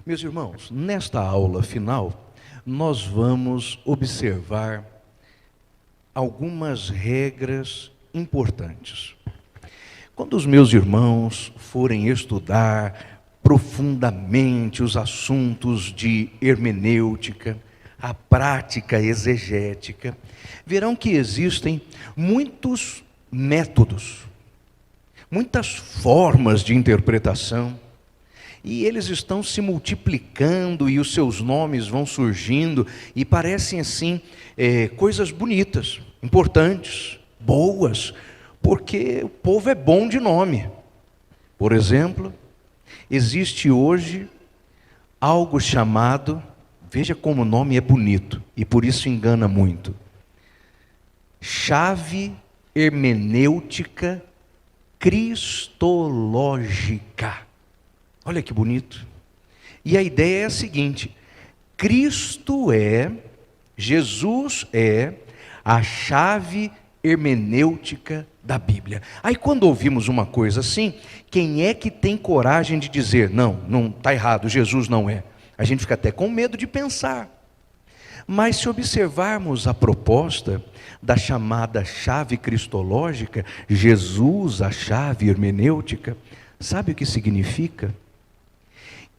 Speaker 1: Meus irmãos, nesta aula final, nós vamos observar algumas regras importantes. Quando os meus irmãos forem estudar profundamente os assuntos de hermenêutica, a prática exegética, verão que existem muitos métodos, muitas formas de interpretação. e eles estão se multiplicando e os seus nomes vão surgindo e parecem assim coisas bonitas, importantes, boas, porque o povo é bom de nome. Por exemplo, existe hoje algo chamado, veja como o nome é bonito e por isso engana muito, chave hermenêutica cristológica. Olha que bonito. E a ideia é a seguinte: Jesus é a chave hermenêutica da Bíblia. Aí quando ouvimos uma coisa assim, quem é que tem coragem de dizer, não está errado, Jesus não é? A gente fica até com medo de pensar. Mas se observarmos a proposta da chamada chave cristológica, Jesus, a chave hermenêutica, sabe o que significa?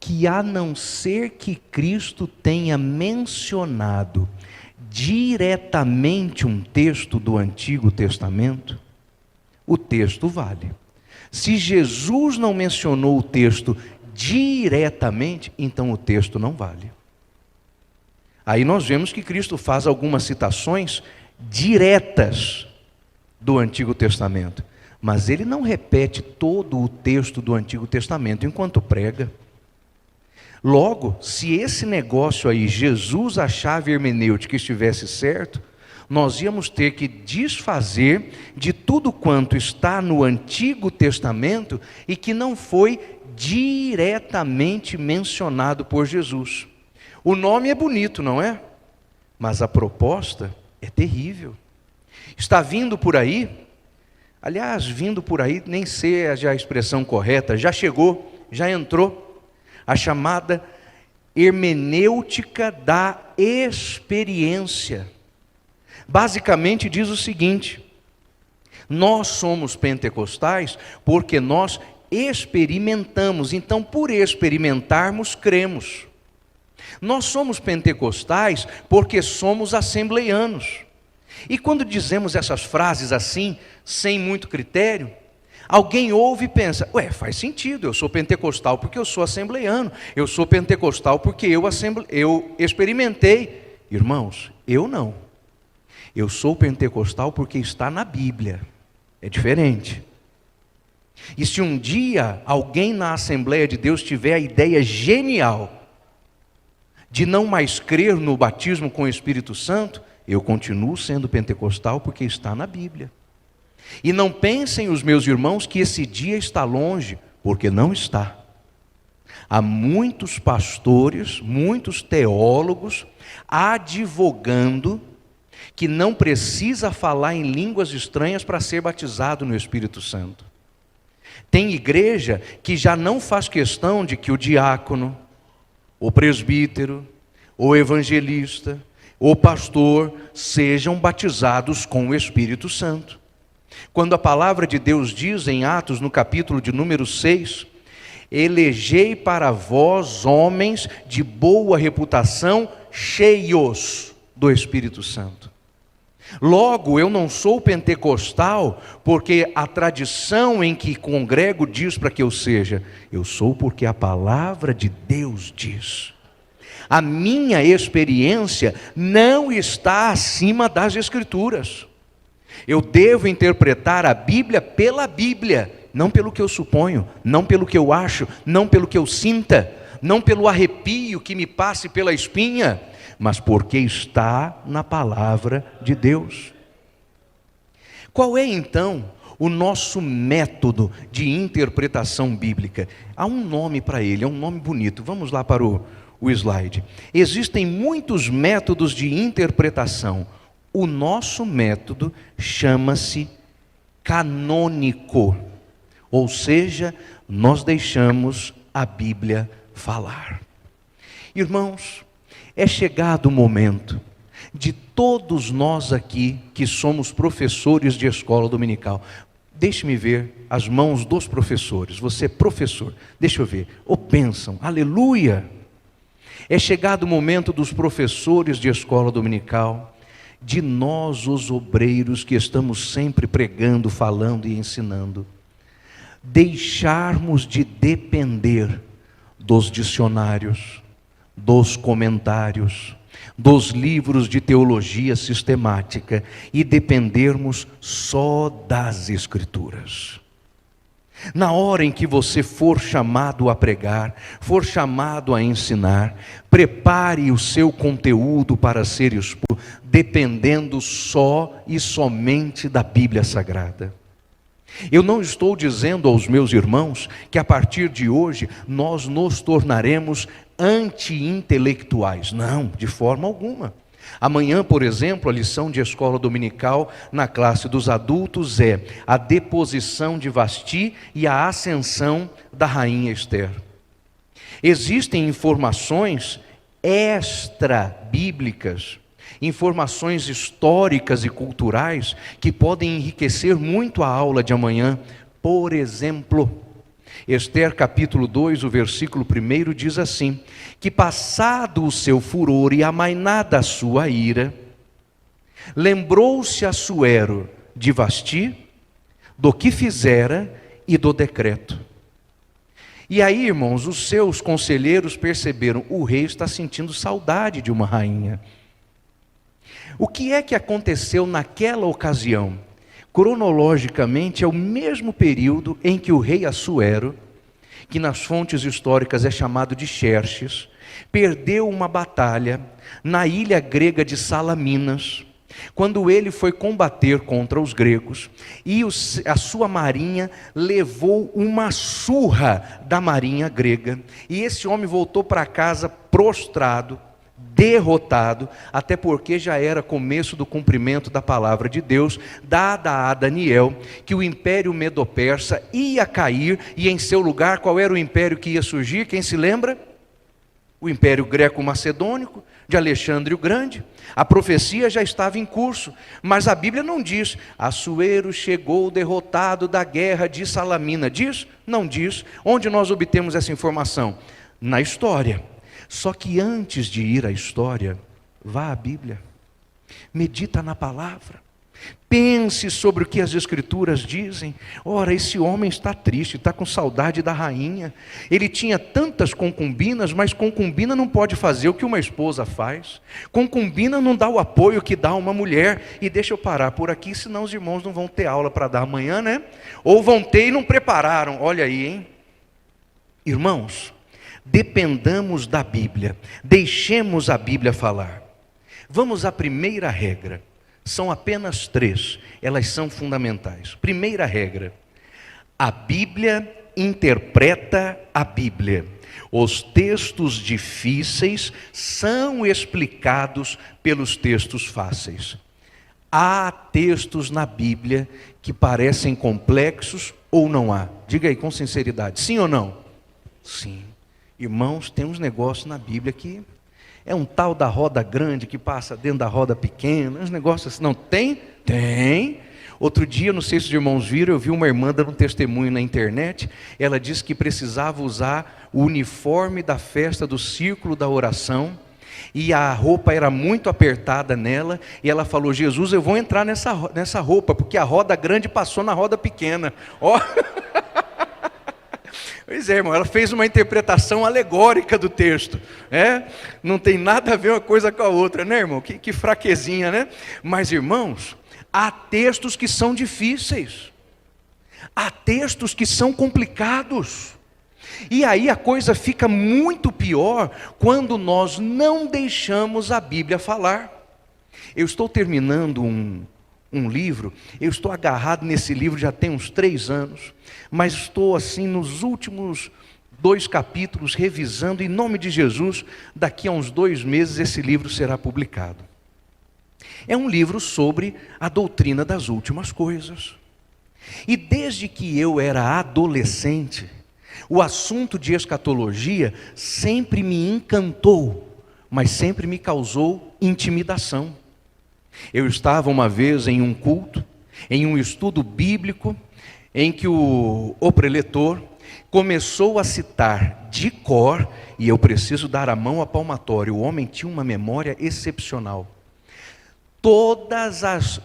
Speaker 1: Que a não ser que Cristo tenha mencionado diretamente um texto do Antigo Testamento, o texto vale. Se Jesus não mencionou o texto diretamente, então o texto não vale. Aí nós vemos que Cristo faz algumas citações diretas do Antigo Testamento, mas ele não repete todo o texto do Antigo Testamento enquanto prega. Logo, se esse negócio aí, Jesus, a chave hermenêutica, estivesse certo, nós íamos ter que desfazer de tudo quanto está no Antigo Testamento e que não foi diretamente mencionado por Jesus. O nome é bonito, não é? Mas a proposta é terrível. Está vindo por aí, aliás, vindo por aí, nem sei a expressão correta, já chegou, já entrou, a chamada hermenêutica da experiência. Basicamente diz o seguinte: nós somos pentecostais porque nós experimentamos, então por experimentarmos, cremos. Nós somos pentecostais porque somos assembleianos. E quando dizemos essas frases assim, sem muito critério, alguém ouve e pensa, faz sentido, eu sou pentecostal porque eu sou assembleiano, eu sou pentecostal porque eu experimentei. Irmãos, eu não. Eu sou pentecostal porque está na Bíblia. É diferente. E se um dia alguém na Assembleia de Deus tiver a ideia genial de não mais crer no batismo com o Espírito Santo, eu continuo sendo pentecostal porque está na Bíblia. E não pensem os meus irmãos que esse dia está longe, porque não está. Há muitos pastores, muitos teólogos advogando que não precisa falar em línguas estranhas para ser batizado no Espírito Santo. Tem igreja que já não faz questão de que o diácono, o presbítero, o evangelista, o pastor sejam batizados com o Espírito Santo. Quando a palavra de Deus diz em Atos, no capítulo de número 6, elegei para vós homens de boa reputação, cheios do Espírito Santo. Logo, eu não sou pentecostal porque a tradição em que congrego diz para que eu seja. Eu sou porque a palavra de Deus diz. A minha experiência não está acima das Escrituras. Eu devo interpretar a Bíblia pela Bíblia, não pelo que eu suponho, não pelo que eu acho, não pelo que eu sinta, não pelo arrepio que me passe pela espinha, mas porque está na palavra de Deus. Qual é então o nosso método de interpretação bíblica? Há um nome para ele, é um nome bonito. Vamos lá para o slide. Existem muitos métodos de interpretação. O nosso método chama-se canônico, ou seja, nós deixamos a Bíblia falar. Irmãos, é chegado o momento de todos nós aqui que somos professores de escola dominical. Deixe-me ver as mãos dos professores. Você é professor, deixa eu ver. Bênção, aleluia! É chegado o momento dos professores de escola dominical, de nós os obreiros que estamos sempre pregando, falando e ensinando, deixarmos de depender dos dicionários, dos comentários, dos livros de teologia sistemática e dependermos só das Escrituras. Na hora em que você for chamado a pregar, for chamado a ensinar, prepare o seu conteúdo para ser exposto, dependendo só e somente da Bíblia Sagrada. Eu não estou dizendo aos meus irmãos que a partir de hoje nós nos tornaremos anti-intelectuais. Não, de forma alguma. Amanhã, por exemplo, a lição de escola dominical na classe dos adultos é a deposição de Vasti e a ascensão da rainha Esther. Existem informações extra-bíblicas, informações históricas e culturais que podem enriquecer muito a aula de amanhã. Por exemplo, Esther capítulo 2, o versículo 1 diz assim, que passado o seu furor e amainada a sua ira, lembrou-se Assuero de Vasti, do que fizera e do decreto. E aí, irmãos, os seus conselheiros perceberam, o rei está sentindo saudade de uma rainha. O que é que aconteceu naquela ocasião? Cronologicamente é o mesmo período em que o rei Assuero, que nas fontes históricas é chamado de Xerxes, perdeu uma batalha na ilha grega de Salaminas, quando ele foi combater contra os gregos, e a sua marinha levou uma surra da marinha grega, e esse homem voltou para casa prostrado, derrotado, até porque já era começo do cumprimento da palavra de Deus, dada a Daniel, que o império medo-persa ia cair, e em seu lugar, qual era o império que ia surgir? Quem se lembra? O império greco-macedônico, de Alexandre o Grande. A profecia já estava em curso, mas a Bíblia não diz, Assuero chegou derrotado da guerra de Salamina. Diz? Não diz. Onde nós obtemos essa informação? Na história. Só que antes de ir à história, vá à Bíblia, medita na palavra, pense sobre o que as Escrituras dizem. Ora, esse homem está triste, está com saudade da rainha. Ele tinha tantas concubinas, mas concubina não pode fazer o que uma esposa faz. Concubina não dá o apoio que dá uma mulher. E deixa eu parar por aqui, senão os irmãos não vão ter aula para dar amanhã, né? Ou vão ter e não prepararam. Olha aí, hein? Irmãos, dependamos da Bíblia, deixemos a Bíblia falar. Vamos à primeira regra, são apenas 3, elas são fundamentais. Primeira regra, a Bíblia interpreta a Bíblia. Os textos difíceis são explicados pelos textos fáceis. Há textos na Bíblia que parecem complexos ou não há? Diga aí com sinceridade, sim ou não? Sim. Irmãos, tem uns negócios na Bíblia que é um tal da roda grande que passa dentro da roda pequena, uns negócios assim. Não tem? Tem. Outro dia, não sei se os irmãos viram, eu vi uma irmã dando um testemunho na internet. Ela disse que precisava usar o uniforme da festa do Círculo da Oração, e a roupa era muito apertada nela, e ela falou, Jesus, eu vou entrar nessa roupa, porque a roda grande passou na roda pequena. Ó. Pois é, irmão, ela fez uma interpretação alegórica do texto, não tem nada a ver uma coisa com a outra, né, irmão? Que fraquezinha, né? Mas, irmãos, há textos que são difíceis, há textos que são complicados, e aí a coisa fica muito pior quando nós não deixamos a Bíblia falar. Eu estou terminando um livro, eu estou agarrado nesse livro já tem uns 3 anos, mas estou assim nos últimos 2 capítulos revisando. Em nome de Jesus, daqui a uns 2 meses esse livro será publicado. É um livro sobre a doutrina das últimas coisas, e desde que eu era adolescente, o assunto de escatologia sempre me encantou, mas sempre me causou intimidação. Eu estava uma vez em um culto, em um estudo bíblico, em que o preletor começou a citar de cor, e eu preciso dar a mão à palmatória, o homem tinha uma memória excepcional,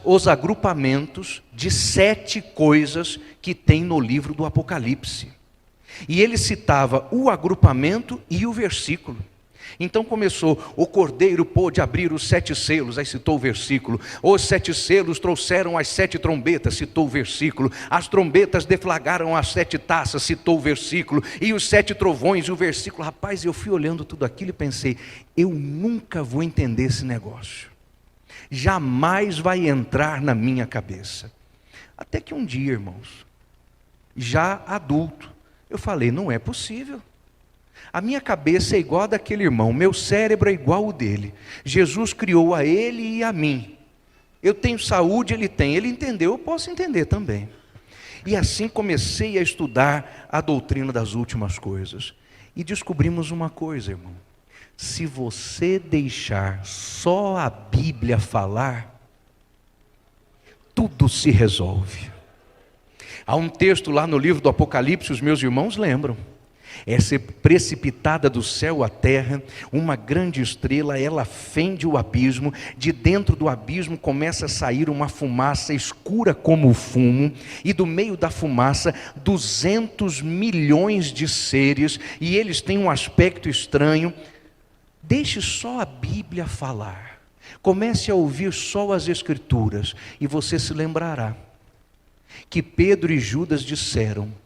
Speaker 1: os agrupamentos de 7 coisas que tem no livro do Apocalipse. E ele citava o agrupamento e o versículo. Então começou: o cordeiro pôde abrir os 7 selos, aí citou o versículo. Os 7 selos trouxeram as 7 trombetas, citou o versículo. As trombetas deflagraram as 7 taças, citou o versículo. E os 7 trovões, e o versículo. Rapaz, eu fui olhando tudo aquilo e pensei: eu nunca vou entender esse negócio. Jamais vai entrar na minha cabeça. Até que um dia, irmãos, já adulto, eu falei: não é possível. A minha cabeça é igual a daquele irmão, meu cérebro é igual ao dele. Jesus criou a ele e a mim. Eu tenho saúde, ele tem. Ele entendeu, eu posso entender também. E assim comecei a estudar a doutrina das últimas coisas. E descobrimos uma coisa, irmão. Se você deixar só a Bíblia falar, tudo se resolve. Há um texto lá no livro do Apocalipse, os meus irmãos lembram. É ser precipitada do céu à terra, uma grande estrela, ela fende o abismo, de dentro do abismo começa a sair uma fumaça escura como o fumo, e do meio da fumaça 200 milhões de seres, e eles têm um aspecto estranho. Deixe só a Bíblia falar, comece a ouvir só as Escrituras, e você se lembrará que Pedro e Judas disseram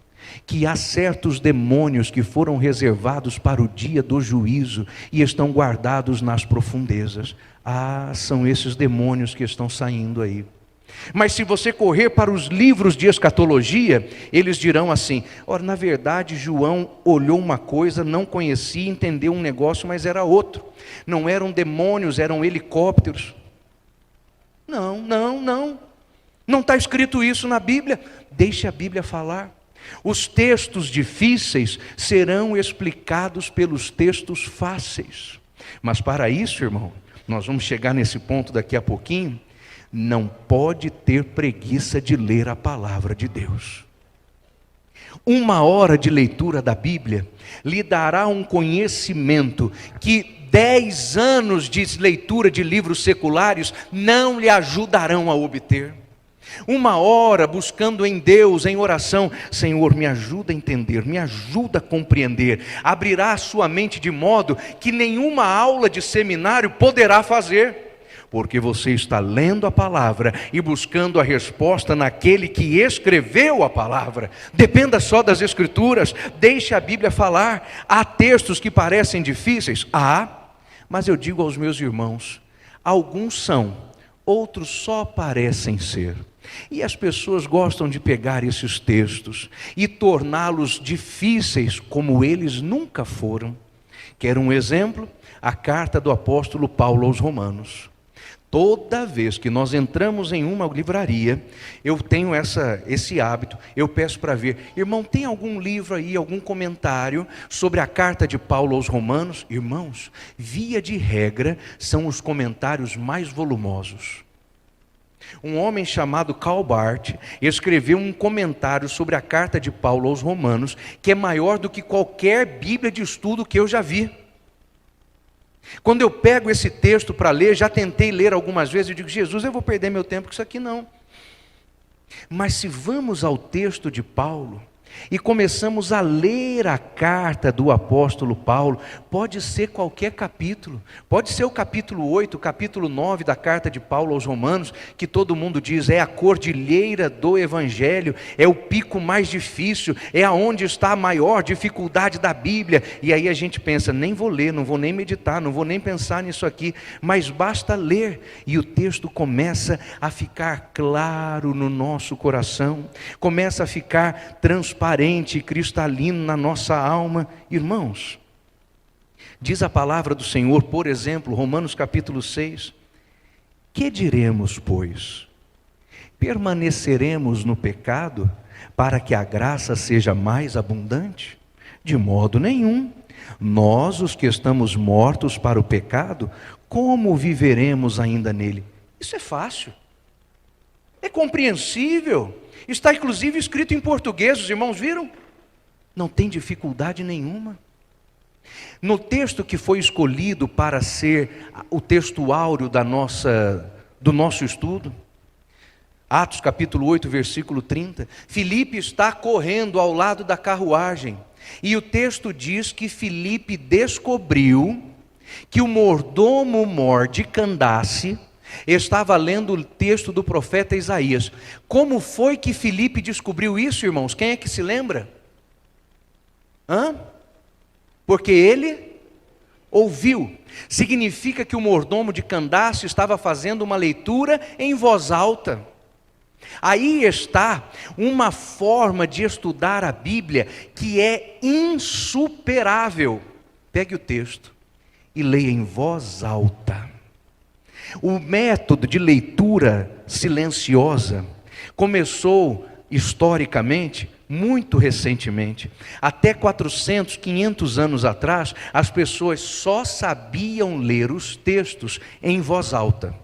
Speaker 1: que há certos demônios que foram reservados para o dia do juízo e estão guardados nas profundezas. São esses demônios que estão saindo aí. Mas se você correr para os livros de escatologia, eles dirão assim: ora, na verdade João olhou uma coisa, não conhecia, entendeu um negócio, mas era outro. Não eram demônios, eram helicópteros. Não está escrito isso na Bíblia. Deixe a Bíblia falar. Os textos difíceis serão explicados pelos textos fáceis. Mas para isso, irmão, nós vamos chegar nesse ponto daqui a pouquinho. Não pode ter preguiça de ler a palavra de Deus. 1 hora de leitura da Bíblia lhe dará um conhecimento que 10 anos de leitura de livros seculares não lhe ajudarão a obter. 1 hora buscando em Deus, em oração: Senhor, me ajuda a entender, me ajuda a compreender. Abrirá a sua mente de modo que nenhuma aula de seminário poderá fazer, porque você está lendo a palavra e buscando a resposta naquele que escreveu a palavra. Dependa só das Escrituras, deixe a Bíblia falar. Há textos que parecem difíceis? Mas eu digo aos meus irmãos, alguns são, outros só parecem ser. E as pessoas gostam de pegar esses textos e torná-los difíceis como eles nunca foram. Quer um exemplo? A carta do apóstolo Paulo aos Romanos. Toda vez que nós entramos em uma livraria, eu tenho esse hábito, eu peço para ver: irmão, tem algum livro aí, algum comentário sobre a carta de Paulo aos Romanos? Irmãos, via de regra, são os comentários mais volumosos. Um homem chamado Karl Barth escreveu um comentário sobre a carta de Paulo aos Romanos, que é maior do que qualquer Bíblia de estudo que eu já vi. Quando eu pego esse texto para ler, já tentei ler algumas vezes, eu digo: Jesus, eu vou perder meu tempo com isso aqui não. Mas se vamos ao texto de Paulo e começamos a ler a carta do apóstolo Paulo, pode ser qualquer capítulo, pode ser o capítulo 8, o capítulo 9 da carta de Paulo aos Romanos, que todo mundo diz é a cordilheira do Evangelho, é o pico mais difícil, é aonde está a maior dificuldade da Bíblia, e aí a gente pensa: nem vou ler, não vou nem meditar, não vou nem pensar nisso aqui, mas basta ler, e o texto começa a ficar claro no nosso coração, começa a ficar transparente e cristalino na nossa alma. Irmãos, diz a palavra do Senhor, por exemplo, Romanos capítulo 6, que diremos, pois? Permaneceremos no pecado para que a graça seja mais abundante? De modo nenhum. Nós, os que estamos mortos para o pecado, como viveremos ainda nele? Isso é fácil, é compreensível. Está inclusive escrito em português, os irmãos viram? Não tem dificuldade nenhuma. No texto que foi escolhido para ser o texto áureo do nosso estudo, Atos capítulo 8, versículo 30, Filipe está correndo ao lado da carruagem, E o texto diz que Filipe descobriu que o mordomo mor de Candace estava lendo o texto do profeta Isaías. Como foi que Filipe descobriu isso, irmãos? Quem é que se lembra? Porque ele ouviu. Significa que o mordomo de Candace estava fazendo uma leitura em voz alta. Aí está uma forma de estudar a Bíblia que é insuperável. Pegue o texto e leia em voz alta. O método de leitura silenciosa começou historicamente muito recentemente. Até 400, 500 anos atrás, as pessoas só sabiam ler os textos em voz alta.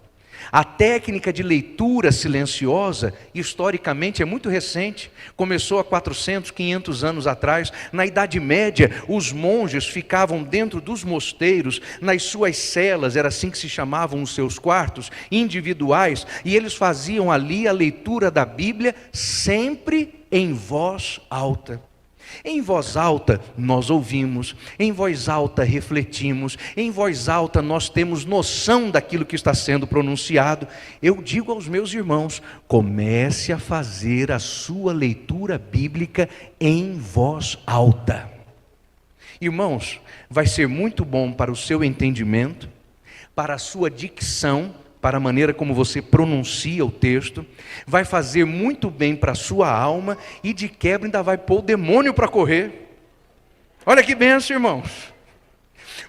Speaker 1: A técnica de leitura silenciosa, historicamente, é muito recente. Começou há 400, 500 anos atrás. Na Idade Média, os monges ficavam dentro dos mosteiros, nas suas celas, era assim que se chamavam os seus quartos, individuais, e eles faziam ali a leitura da Bíblia sempre em voz alta. Em voz alta nós ouvimos, em voz alta refletimos, em voz alta nós temos noção daquilo que está sendo pronunciado. Eu digo aos meus irmãos, comece a fazer a sua leitura bíblica em voz alta. Irmãos, vai ser muito bom para o seu entendimento, para a sua dicção, para a maneira como você pronuncia o texto, vai fazer muito bem para a sua alma e de quebra ainda vai pôr o demônio para correr. Olha que bênção, irmãos.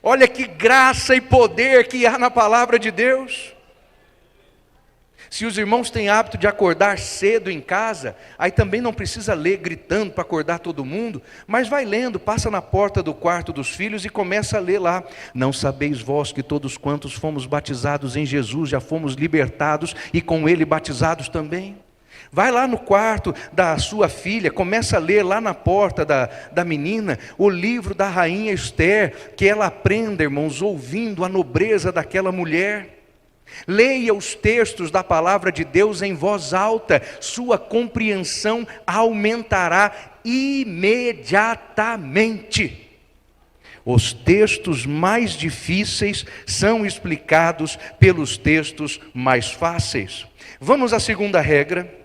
Speaker 1: Olha que graça e poder que há na palavra de Deus. Se os irmãos têm hábito de acordar cedo em casa, aí também não precisa ler gritando para acordar todo mundo, mas vai lendo, passa na porta do quarto dos filhos e começa a ler lá. Não sabeis vós que todos quantos fomos batizados em Jesus, já fomos libertados e com ele batizados também? Vai lá no quarto da sua filha, começa a ler lá na porta da menina, o livro da rainha Esther, que ela aprenda, irmãos, ouvindo a nobreza daquela mulher. Leia os textos da palavra de Deus em voz alta, sua compreensão aumentará imediatamente. Os textos mais difíceis são explicados pelos textos mais fáceis. Vamos à segunda regra.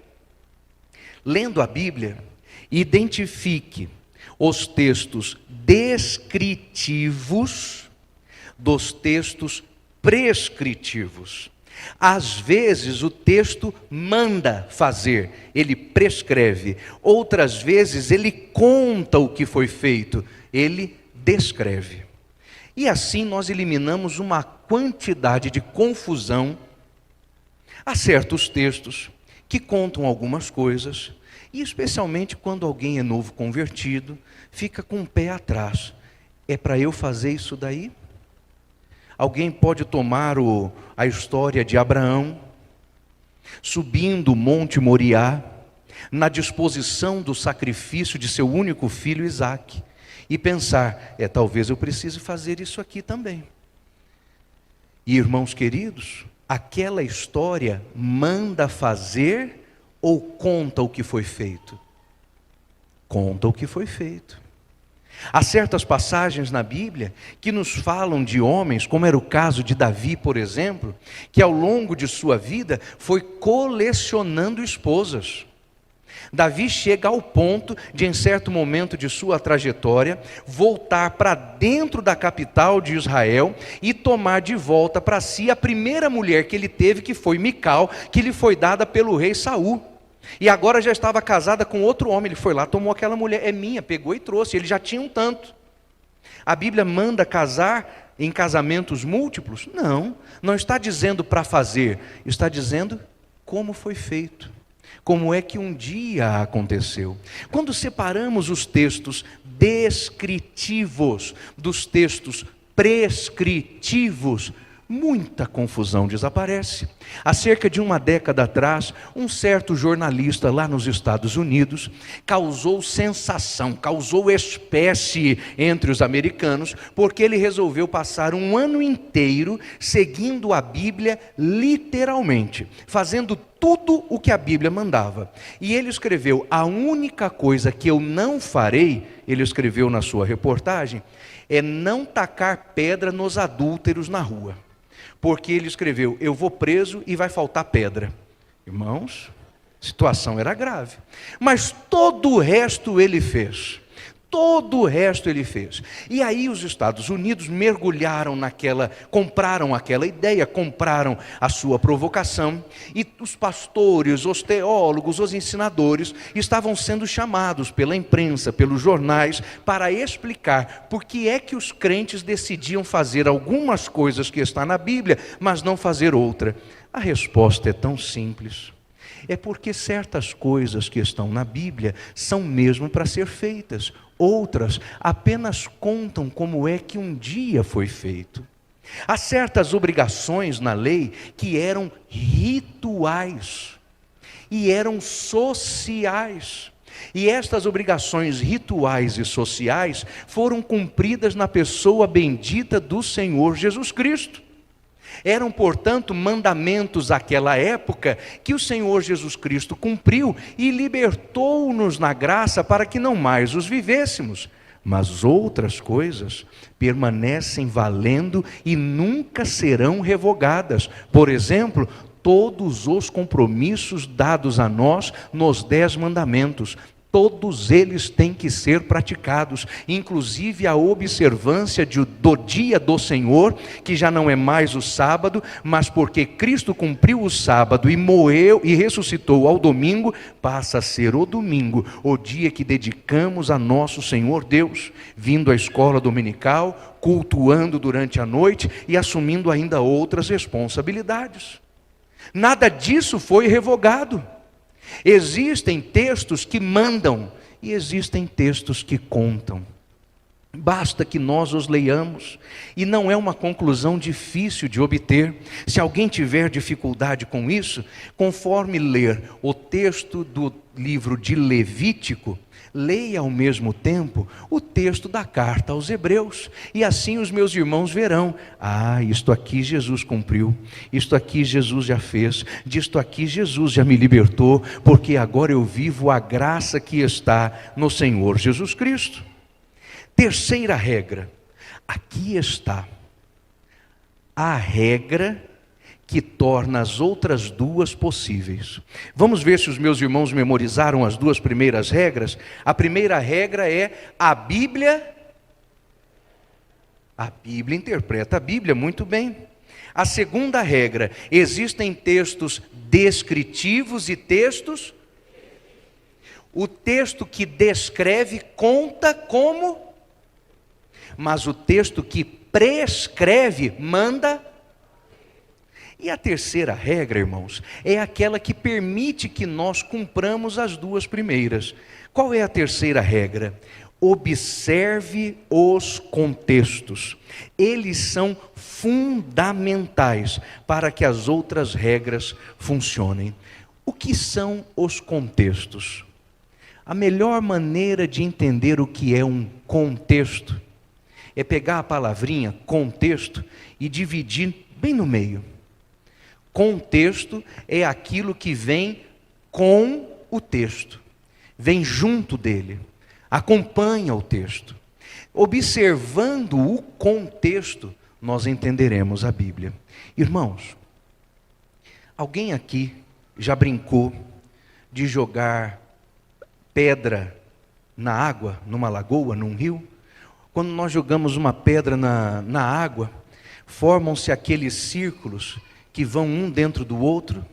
Speaker 1: Lendo a Bíblia, identifique os textos descritivos dos textos prescritivos. Às vezes o texto manda fazer, ele prescreve. Outras vezes ele conta o que foi feito, ele descreve. E assim nós eliminamos uma quantidade de confusão. Há certos textos que contam algumas coisas, e especialmente quando alguém é novo convertido, fica com o pé atrás. É para eu fazer isso daí? Alguém pode tomar a história de Abraão, subindo o Monte Moriá, na disposição do sacrifício de seu único filho Isaque, e pensar, talvez eu precise fazer isso aqui também. E irmãos queridos, aquela história manda fazer ou conta o que foi feito? Conta o que foi feito. Há certas passagens na Bíblia que nos falam de homens, como era o caso de Davi, por exemplo, que ao longo de sua vida foi colecionando esposas. Davi chega ao ponto de, em certo momento de sua trajetória, voltar para dentro da capital de Israel e tomar de volta para si a primeira mulher que ele teve, que foi Mical, que lhe foi dada pelo rei Saul. E agora já estava casada com outro homem, ele foi lá, tomou aquela mulher, é minha, pegou e trouxe, ele já tinha um tanto. A Bíblia manda casar em casamentos múltiplos? Não, não está dizendo para fazer, está dizendo como foi feito, como é que um dia aconteceu. Quando separamos os textos descritivos dos textos prescritivos, muita confusão desaparece. Há cerca de uma década atrás, um certo jornalista lá nos Estados Unidos causou sensação, causou espécie entre os americanos, porque ele resolveu passar um ano inteiro seguindo a Bíblia literalmente, fazendo tudo o que a Bíblia mandava. E ele escreveu: a única coisa que eu não farei, ele escreveu na sua reportagem, é não tacar pedra nos adúlteros na rua. Porque ele escreveu: eu vou preso e vai faltar pedra. Irmãos, a situação era grave. Mas todo o resto ele fez. Todo o resto ele fez. E aí os Estados Unidos mergulharam compraram aquela ideia, compraram a sua provocação, e os pastores, os teólogos, os ensinadores estavam sendo chamados pela imprensa, pelos jornais, para explicar por que é que os crentes decidiam fazer algumas coisas que estão na Bíblia, mas não fazer outra. A resposta é tão simples. É porque certas coisas que estão na Bíblia são mesmo para ser feitas. Outras apenas contam como é que um dia foi feito. Há certas obrigações na lei que eram rituais e eram sociais. E estas obrigações rituais e sociais foram cumpridas na pessoa bendita do Senhor Jesus Cristo. Eram, portanto, mandamentos daquela época que o Senhor Jesus Cristo cumpriu e libertou-nos na graça para que não mais os vivêssemos. Mas outras coisas permanecem valendo e nunca serão revogadas. Por exemplo, todos os compromissos dados a nós nos 10 mandamentos. Todos eles têm que ser praticados, inclusive a observância do dia do Senhor, que já não é mais o sábado, mas porque Cristo cumpriu o sábado e morreu e ressuscitou ao domingo, passa a ser o domingo, o dia que dedicamos a nosso Senhor Deus, vindo à escola dominical, cultuando durante a noite e assumindo ainda outras responsabilidades. Nada disso foi revogado. Existem textos que mandam e existem textos que contam. Basta que nós os leiamos, e não é uma conclusão difícil de obter. Se alguém tiver dificuldade com isso, conforme ler o texto do livro de Levítico, leia ao mesmo tempo o texto da carta aos Hebreus, e assim os meus irmãos verão: isto aqui Jesus cumpriu, isto aqui Jesus já fez, disto aqui Jesus já me libertou, porque agora eu vivo a graça que está no Senhor Jesus Cristo. Terceira regra, aqui está a regra que torna as outras duas possíveis. Vamos ver se os meus irmãos memorizaram as duas primeiras regras. A primeira regra é: a Bíblia interpreta a Bíblia muito bem. A segunda regra: existem textos descritivos e textos. O texto que descreve conta como, mas o texto que prescreve manda. E a terceira regra, irmãos, é aquela que permite que nós cumpramos as duas primeiras. Qual é a terceira regra? Observe os contextos. Eles são fundamentais para que as outras regras funcionem. O que são os contextos? A melhor maneira de entender o que é um contexto é pegar a palavrinha contexto e dividir bem no meio. Contexto é aquilo que vem com o texto, vem junto dele, acompanha o texto. Observando o contexto, nós entenderemos a Bíblia. Irmãos, alguém aqui já brincou de jogar pedra na água, numa lagoa, num rio? Quando nós jogamos uma pedra na água, formam-se aqueles círculos que vão um dentro do outro.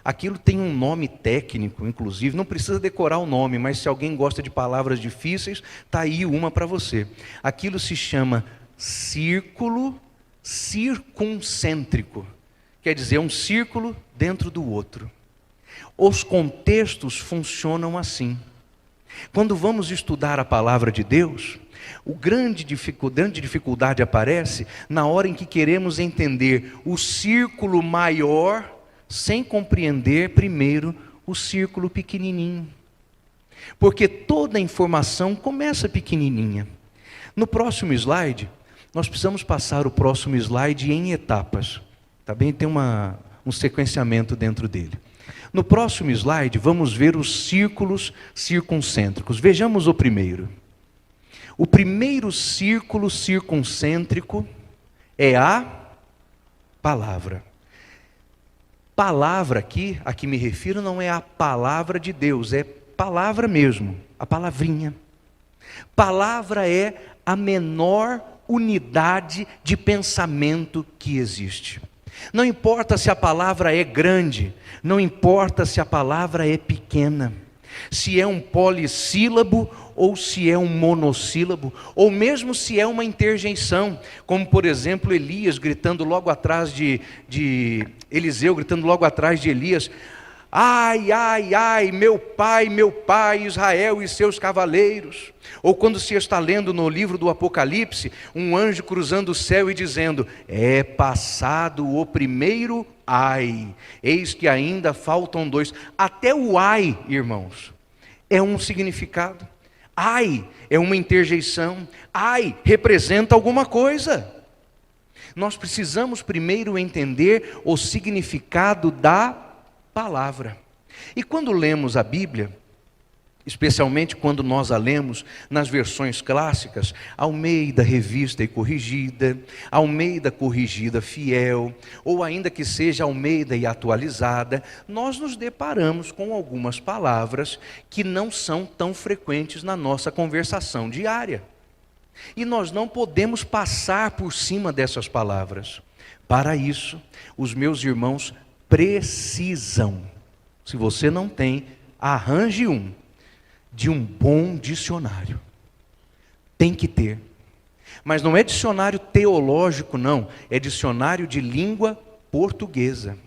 Speaker 1: Aquilo tem um nome técnico, inclusive, não precisa decorar o nome, mas se alguém gosta de palavras difíceis, está aí uma para você. Aquilo se chama círculo circuncêntrico, quer dizer, um círculo dentro do outro. Os contextos funcionam assim. Quando vamos estudar a palavra de Deus, a grande dificuldade aparece na hora em que queremos entender o círculo maior sem compreender primeiro o círculo pequenininho. Porque toda a informação começa pequenininha. No próximo slide, nós precisamos passar o próximo slide em etapas. Tá bem? Tem um um sequenciamento dentro dele. No próximo slide, vamos ver os círculos circuncêntricos. Vejamos o primeiro. O primeiro círculo circuncêntrico é a palavra. Palavra aqui, a que me refiro, não é a palavra de Deus, é palavra mesmo, a palavrinha. Palavra é a menor unidade de pensamento que existe. Não importa se a palavra é grande, não importa se a palavra é pequena, se é um polissílabo ou se é um monossílabo, ou mesmo se é uma interjeição, como por exemplo Elias gritando logo atrás de Eliseu, gritando logo atrás de Elias: ai, ai, ai, meu pai, Israel e seus cavaleiros. Ou quando se está lendo no livro do Apocalipse, um anjo cruzando o céu e dizendo: é passado o primeiro ai, eis que ainda faltam dois. Até o ai, irmãos, é um significado. Ai é uma interjeição. Ai representa alguma coisa. Nós precisamos primeiro entender o significado da palavra. E quando lemos a Bíblia, especialmente quando nós a lemos nas versões clássicas, Almeida Revista e Corrigida, Almeida Corrigida Fiel, ou ainda que seja Almeida e Atualizada, nós nos deparamos com algumas palavras que não são tão frequentes na nossa conversação diária. E nós não podemos passar por cima dessas palavras. Para isso, os meus irmãos precisam, se você não tem, arranje de um bom dicionário. Tem que ter. Mas não é dicionário teológico, não. É dicionário de língua portuguesa.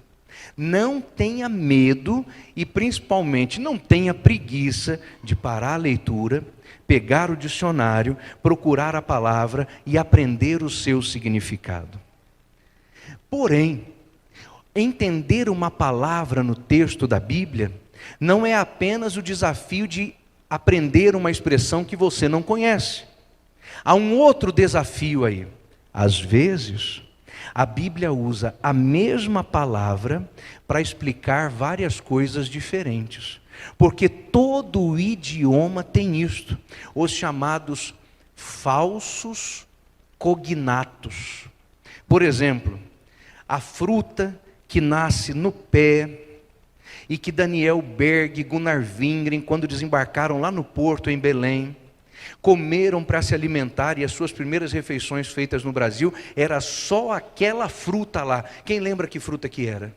Speaker 1: Não tenha medo e principalmente não tenha preguiça de parar a leitura, pegar o dicionário, procurar a palavra e aprender o seu significado. Porém, entender uma palavra no texto da Bíblia não é apenas o desafio de aprender uma expressão que você não conhece. Há um outro desafio aí. Às vezes, a Bíblia usa a mesma palavra para explicar várias coisas diferentes. Porque todo o idioma tem isto, os chamados falsos cognatos. Por exemplo, a fruta que nasce no pé, e que Daniel Berg e Gunnar Wingren, quando desembarcaram lá no porto em Belém, comeram para se alimentar, e as suas primeiras refeições feitas no Brasil, era só aquela fruta lá. Quem lembra que fruta que era?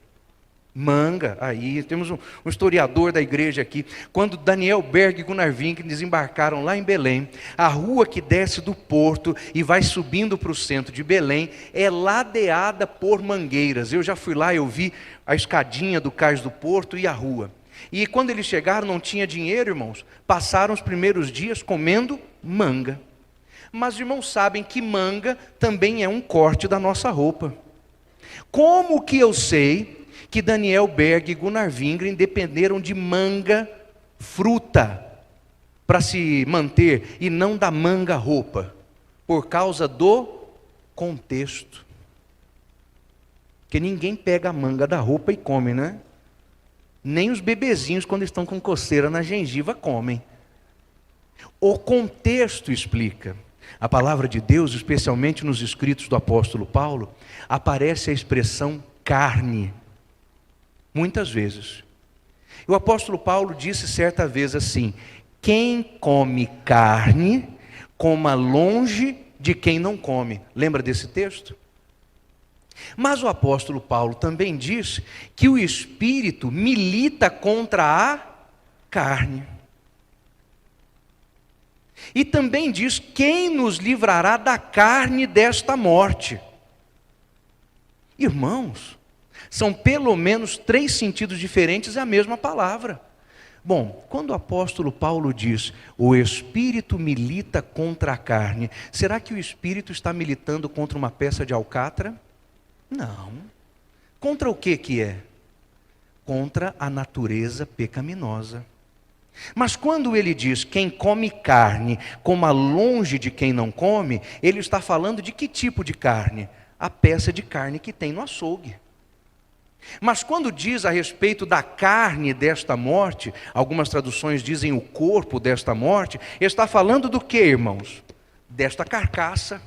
Speaker 1: Manga. Aí temos um historiador da igreja aqui. Quando Daniel Berg e Gunnar Wingren desembarcaram lá em Belém, a rua que desce do porto e vai subindo para o centro de Belém é ladeada por mangueiras. Eu já fui lá, eu vi a escadinha do cais do porto e a rua. E quando eles chegaram, não tinha dinheiro, irmãos, passaram os primeiros dias comendo manga. Mas irmãos sabem que manga também é um corte da nossa roupa. Como que eu sei que Daniel Berg e Gunnar Wingren dependeram de manga, fruta, para se manter, e não da manga roupa? Por causa do contexto. Porque ninguém pega a manga da roupa e come, né? Nem os bebezinhos, quando estão com coceira na gengiva, comem. O contexto explica. A palavra de Deus, especialmente nos escritos do apóstolo Paulo, aparece a expressão carne. Muitas vezes. E o apóstolo Paulo disse certa vez assim: quem come carne, coma longe de quem não come. Lembra desse texto? Mas o apóstolo Paulo também diz que o Espírito milita contra a carne. E também diz: quem nos livrará da carne desta morte? Irmãos, são pelo menos 3 sentidos diferentes, é a mesma palavra. Bom, quando o apóstolo Paulo diz, o Espírito milita contra a carne, será que o Espírito está militando contra uma peça de alcatra? Não. Contra o que é? Contra a natureza pecaminosa. Mas quando ele diz, quem come carne, coma longe de quem não come, ele está falando de que tipo de carne? A peça de carne que tem no açougue. Mas quando diz a respeito da carne desta morte, algumas traduções dizem o corpo desta morte, está falando do que, irmãos? Desta carcaça.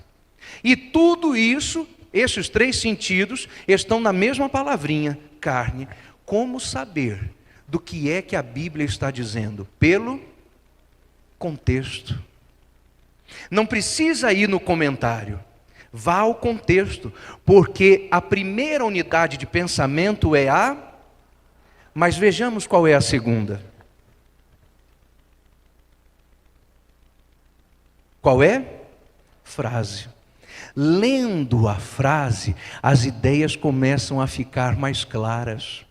Speaker 1: E tudo isso, esses três sentidos, estão na mesma palavrinha, carne. Como saber do que é que a Bíblia está dizendo? Pelo contexto. Não precisa ir no comentário. Vá ao contexto, porque a primeira unidade de pensamento é a... Mas vejamos qual é a segunda. Qual é? Frase. Lendo a frase, as ideias começam a ficar mais claras.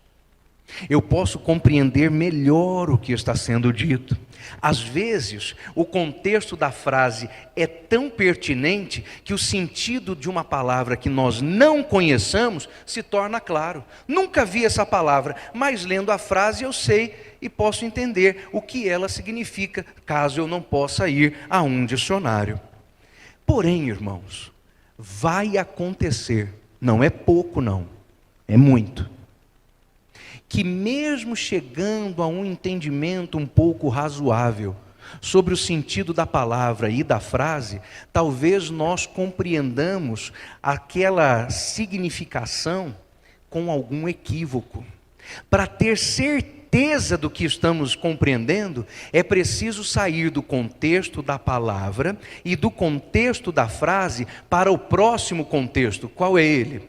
Speaker 1: Eu posso compreender melhor o que está sendo dito. Às vezes, o contexto da frase é tão pertinente que o sentido de uma palavra que nós não conheçamos se torna claro. Nunca vi essa palavra, mas lendo a frase eu sei e posso entender o que ela significa, caso eu não possa ir a um dicionário. Porém, irmãos, vai acontecer, não é pouco não, é muito, que mesmo chegando a um entendimento um pouco razoável sobre o sentido da palavra e da frase, talvez nós compreendamos aquela significação com algum equívoco. Para ter certeza do que estamos compreendendo, é preciso sair do contexto da palavra e do contexto da frase para o próximo contexto. Qual é ele?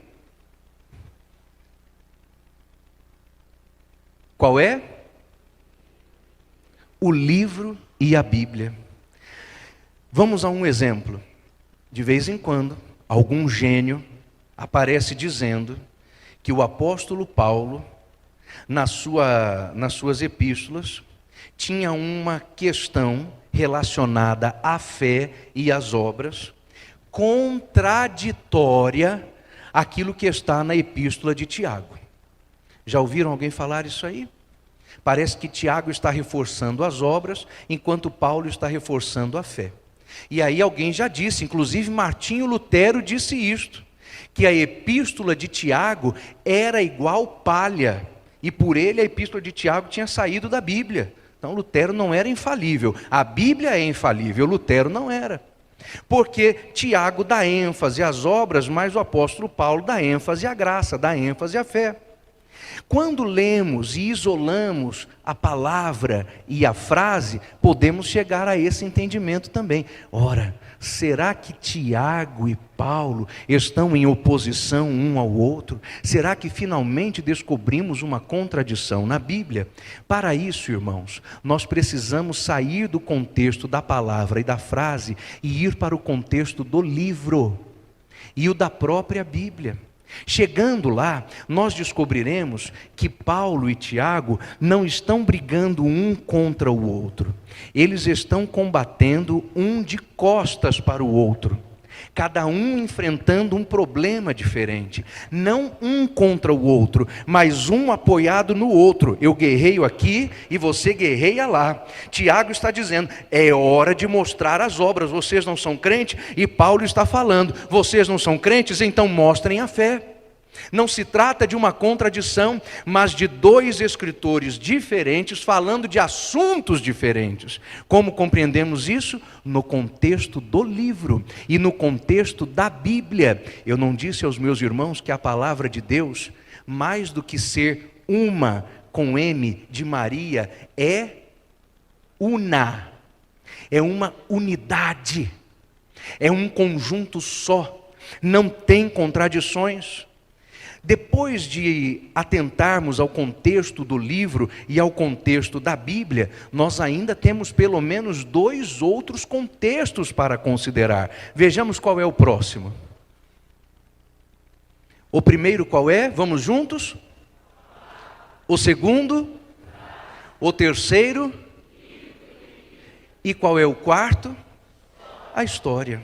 Speaker 1: Qual é? O livro e a Bíblia. Vamos a um exemplo. De vez em quando, algum gênio aparece dizendo que o apóstolo Paulo, nas suas epístolas, tinha uma questão relacionada à fé e às obras, contraditória àquilo que está na epístola de Tiago. Já ouviram alguém falar isso aí? Parece que Tiago está reforçando as obras, enquanto Paulo está reforçando a fé. E aí alguém já disse, inclusive Martinho Lutero disse isto, que a epístola de Tiago era igual palha, e por ele a epístola de Tiago tinha saído da Bíblia. Então Lutero não era infalível, a Bíblia é infalível, Lutero não era. Porque Tiago dá ênfase às obras, mas o apóstolo Paulo dá ênfase à graça, dá ênfase à fé. Quando lemos e isolamos a palavra e a frase, podemos chegar a esse entendimento também. Ora, será que Tiago e Paulo estão em oposição um ao outro? Será que finalmente descobrimos uma contradição na Bíblia? Para isso, irmãos, nós precisamos sair do contexto da palavra e da frase e ir para o contexto do livro e o da própria Bíblia. Chegando lá, nós descobriremos que Paulo e Tiago não estão brigando um contra o outro. Eles estão combatendo um de costas para o outro. Cada um enfrentando um problema diferente. Não um contra o outro, mas um apoiado no outro. Eu guerreio aqui e você guerreia lá. Tiago está dizendo, é hora de mostrar as obras. Vocês não são crentes? E Paulo está falando, vocês não são crentes? Então mostrem a fé. Não se trata de uma contradição, mas de dois escritores diferentes falando de assuntos diferentes. Como compreendemos isso? No contexto do livro e no contexto da Bíblia. Eu não disse aos meus irmãos que a palavra de Deus, mais do que ser uma com M de Maria, é una. É uma unidade. É um conjunto só. Não tem contradições. Depois de atentarmos ao contexto do livro e ao contexto da Bíblia, nós ainda temos pelo menos dois outros contextos para considerar. Vejamos qual é o próximo. O primeiro qual é? Vamos juntos? O segundo? O terceiro? E qual é o quarto? A história.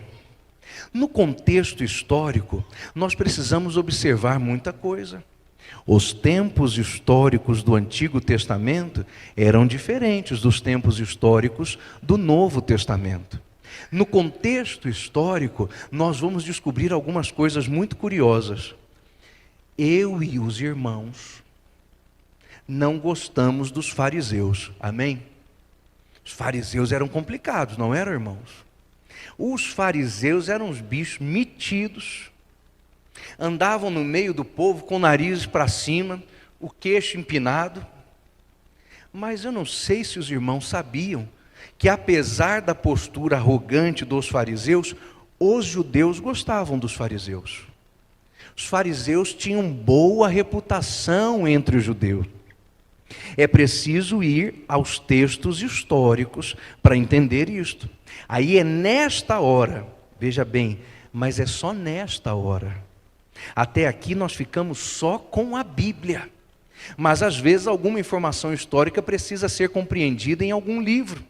Speaker 1: No contexto histórico, nós precisamos observar muita coisa. Os tempos históricos do Antigo Testamento eram diferentes dos tempos históricos do Novo Testamento. No contexto histórico, nós vamos descobrir algumas coisas muito curiosas. Eu e os irmãos não gostamos dos fariseus, amém? Os fariseus eram complicados, não eram, irmãos? Os fariseus eram uns bichos metidos, andavam no meio do povo com o nariz para cima, o queixo empinado. Mas eu não sei se os irmãos sabiam que, apesar da postura arrogante dos fariseus, os judeus gostavam dos fariseus. Os fariseus tinham boa reputação entre os judeus. É preciso ir aos textos históricos para entender isto. Aí é nesta hora, veja bem, mas é só nesta hora. Até aqui nós ficamos só com a Bíblia. Mas às vezes alguma informação histórica precisa ser compreendida em algum livro.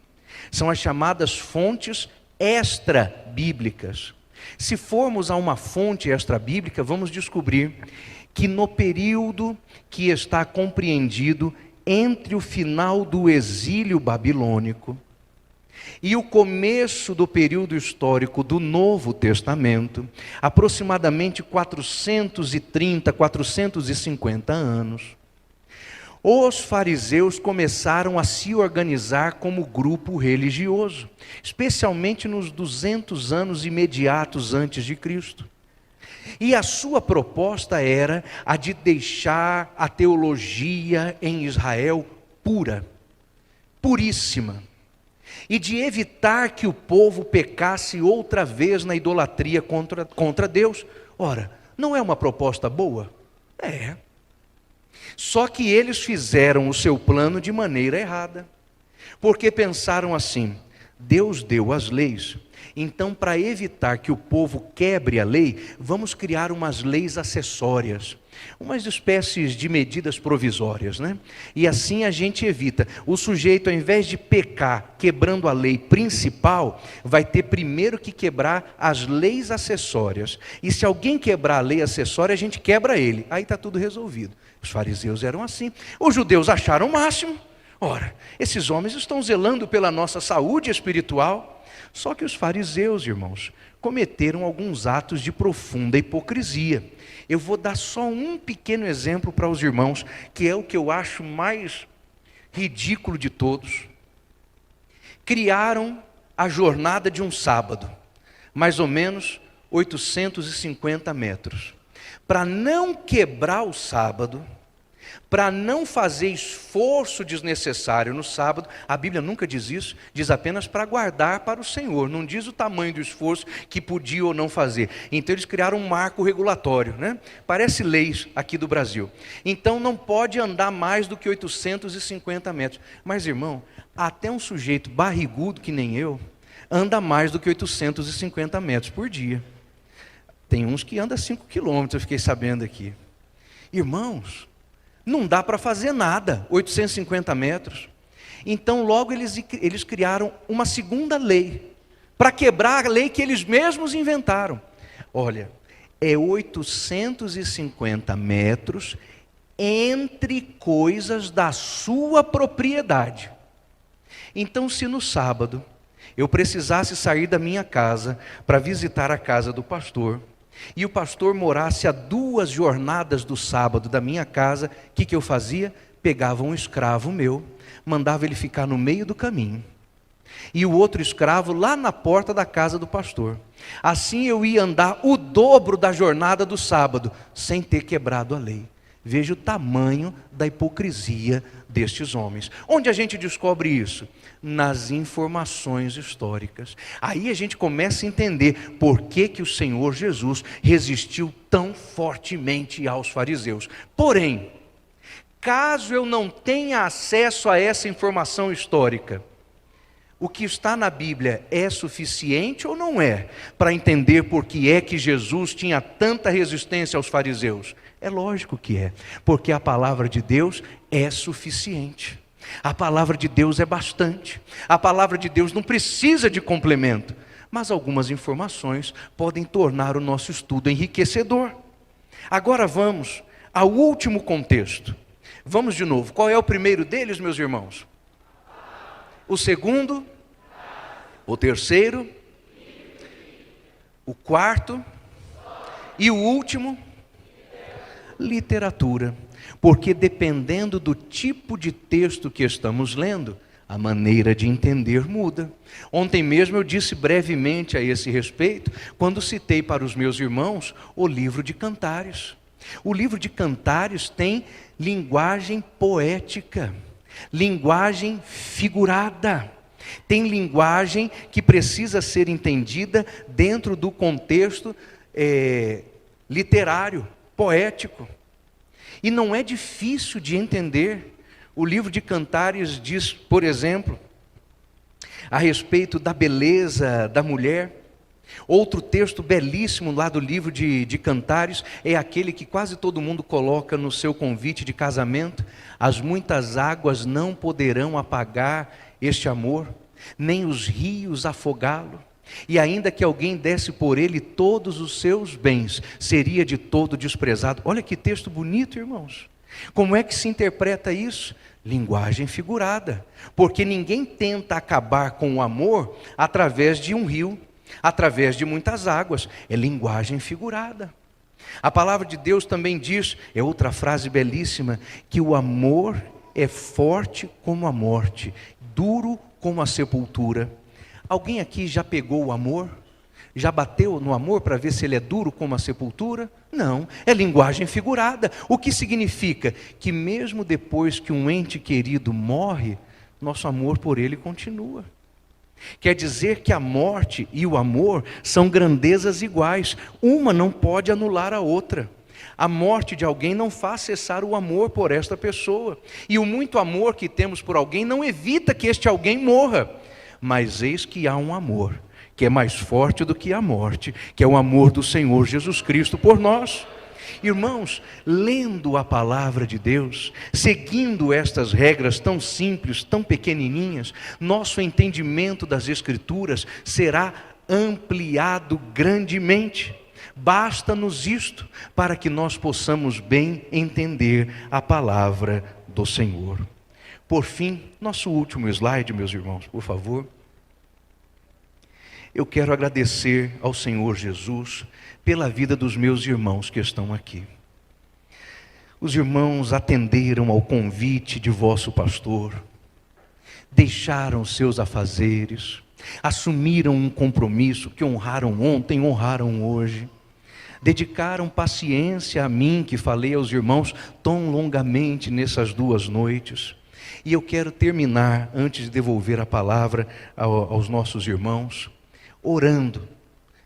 Speaker 1: São as chamadas fontes extra-bíblicas. Se formos a uma fonte extra-bíblica, vamos descobrir que no período que está compreendido entre o final do exílio babilônico e o começo do período histórico do Novo Testamento, aproximadamente 430, 450 anos, os fariseus começaram a se organizar como grupo religioso, especialmente nos 200 anos imediatos antes de Cristo. E a sua proposta era a de deixar a teologia em Israel pura, puríssima, e de evitar que o povo pecasse outra vez na idolatria contra Deus. Ora, não é uma proposta boa? É. Só que eles fizeram o seu plano de maneira errada, porque pensaram assim: Deus deu as leis, então para evitar que o povo quebre a lei, vamos criar umas leis acessórias, umas espécies de medidas provisórias, né? E assim a gente evita. O sujeito, ao invés de pecar quebrando a lei principal, vai ter primeiro que quebrar as leis acessórias. E se alguém quebrar a lei acessória, a gente quebra ele. Aí está tudo resolvido. Os fariseus eram assim. Os judeus acharam o máximo. Ora, esses homens estão zelando pela nossa saúde espiritual. Só que os fariseus, irmãos, cometeram alguns atos de profunda hipocrisia. Eu vou dar só um pequeno exemplo para os irmãos, que é o que eu acho mais ridículo de todos. Criaram a jornada de um sábado, mais ou menos 850 metros. Para não quebrar o sábado, para não fazer esforço desnecessário no sábado, a Bíblia nunca diz isso, diz apenas para guardar para o Senhor, não diz o tamanho do esforço que podia ou não fazer. Então eles criaram um marco regulatório, né? Parece leis aqui do Brasil. Então não pode andar mais do que 850 metros. Mas irmão, até um sujeito barrigudo que nem eu, anda mais do que 850 metros por dia. Tem uns que andam 5 quilômetros, eu fiquei sabendo aqui. Irmãos, não dá para fazer nada, 850 metros. Então logo eles criaram uma segunda lei, para quebrar a lei que eles mesmos inventaram. Olha, é 850 metros entre coisas da sua propriedade. Então, se no sábado eu precisasse sair da minha casa para visitar a casa do pastor, e o pastor morasse a 2 jornadas do sábado da minha casa, o que eu fazia? Pegava um escravo meu, mandava ele ficar no meio do caminho, e o outro escravo lá na porta da casa do pastor. Assim eu ia andar o dobro da jornada do sábado, sem ter quebrado a lei. Veja o tamanho da hipocrisia destes homens. Onde a gente descobre isso? Nas informações históricas. Aí a gente começa a entender por que o Senhor Jesus resistiu tão fortemente aos fariseus. Porém, caso eu não tenha acesso a essa informação histórica, o que está na Bíblia é suficiente ou não é para entender por que é que Jesus tinha tanta resistência aos fariseus? É lógico que é, porque a palavra de Deus é suficiente. A palavra de Deus é bastante. A palavra de Deus não precisa de complemento. Mas algumas informações podem tornar o nosso estudo enriquecedor. Agora vamos ao último contexto. Vamos de novo. Qual é o primeiro deles, meus irmãos? O segundo? O terceiro? O quarto? E o último? literatura, porque dependendo do tipo de texto que estamos lendo, a maneira de entender muda. Ontem mesmo eu disse brevemente a esse respeito, quando citei para os meus irmãos o livro de Cantares. O livro de Cantares tem linguagem poética, linguagem figurada, tem linguagem que precisa ser entendida dentro do contexto literário, poético. E não é difícil de entender. O livro de Cantares diz, por exemplo, a respeito da beleza da mulher. Outro texto belíssimo lá do livro de Cantares é aquele que quase todo mundo coloca no seu convite de casamento: as muitas águas não poderão apagar este amor, nem os rios afogá-lo. E ainda que alguém desse por ele todos os seus bens, seria de todo desprezado. Olha que texto bonito, irmãos. Como é que se interpreta isso? Linguagem figurada, porque ninguém tenta acabar com o amor através de um rio, através de muitas águas. É linguagem figurada. A palavra de Deus também diz, é outra frase belíssima, que o amor é forte como a morte, duro como a sepultura. Alguém aqui já pegou o amor? Já bateu no amor para ver se ele é duro como a sepultura? Não, é linguagem figurada. O que significa? Que mesmo depois que um ente querido morre, nosso amor por ele continua. Quer dizer que a morte e o amor são grandezas iguais. Uma não pode anular a outra. A morte de alguém não faz cessar o amor por esta pessoa. E o muito amor que temos por alguém não evita que este alguém morra. Mas eis que há um amor que é mais forte do que a morte, que é o amor do Senhor Jesus Cristo por nós. Irmãos, lendo a palavra de Deus, seguindo estas regras tão simples, tão pequenininhas, nosso entendimento das Escrituras será ampliado grandemente. Basta-nos isto para que nós possamos bem entender a palavra do Senhor. Por fim, nosso último slide, meus irmãos, por favor. Eu quero agradecer ao Senhor Jesus pela vida dos meus irmãos que estão aqui. Os irmãos atenderam ao convite de vosso pastor, deixaram seus afazeres, assumiram um compromisso que honraram ontem, honraram hoje, dedicaram paciência a mim, que falei aos irmãos tão longamente nessas 2 noites. E eu quero terminar, antes de devolver a palavra aos nossos irmãos, orando,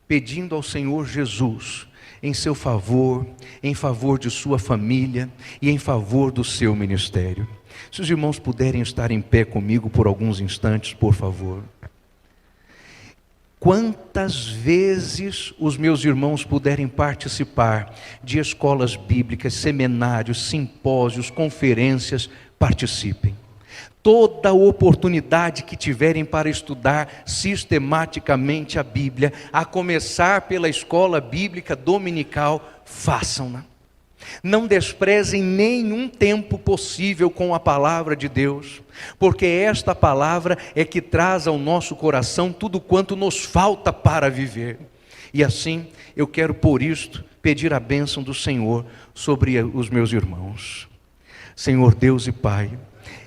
Speaker 1: pedindo ao Senhor Jesus, em seu favor, em favor de sua família e em favor do seu ministério. Se os irmãos puderem estar em pé comigo por alguns instantes, por favor. Quantas vezes os meus irmãos puderem participar de escolas bíblicas, seminários, simpósios, conferências, participem. Toda oportunidade que tiverem para estudar sistematicamente a Bíblia, a começar pela escola bíblica dominical, façam-na. Não desprezem nenhum tempo possível com a palavra de Deus, porque esta palavra é que traz ao nosso coração tudo quanto nos falta para viver. E assim, eu quero por isto pedir a bênção do Senhor sobre os meus irmãos. Senhor Deus e Pai,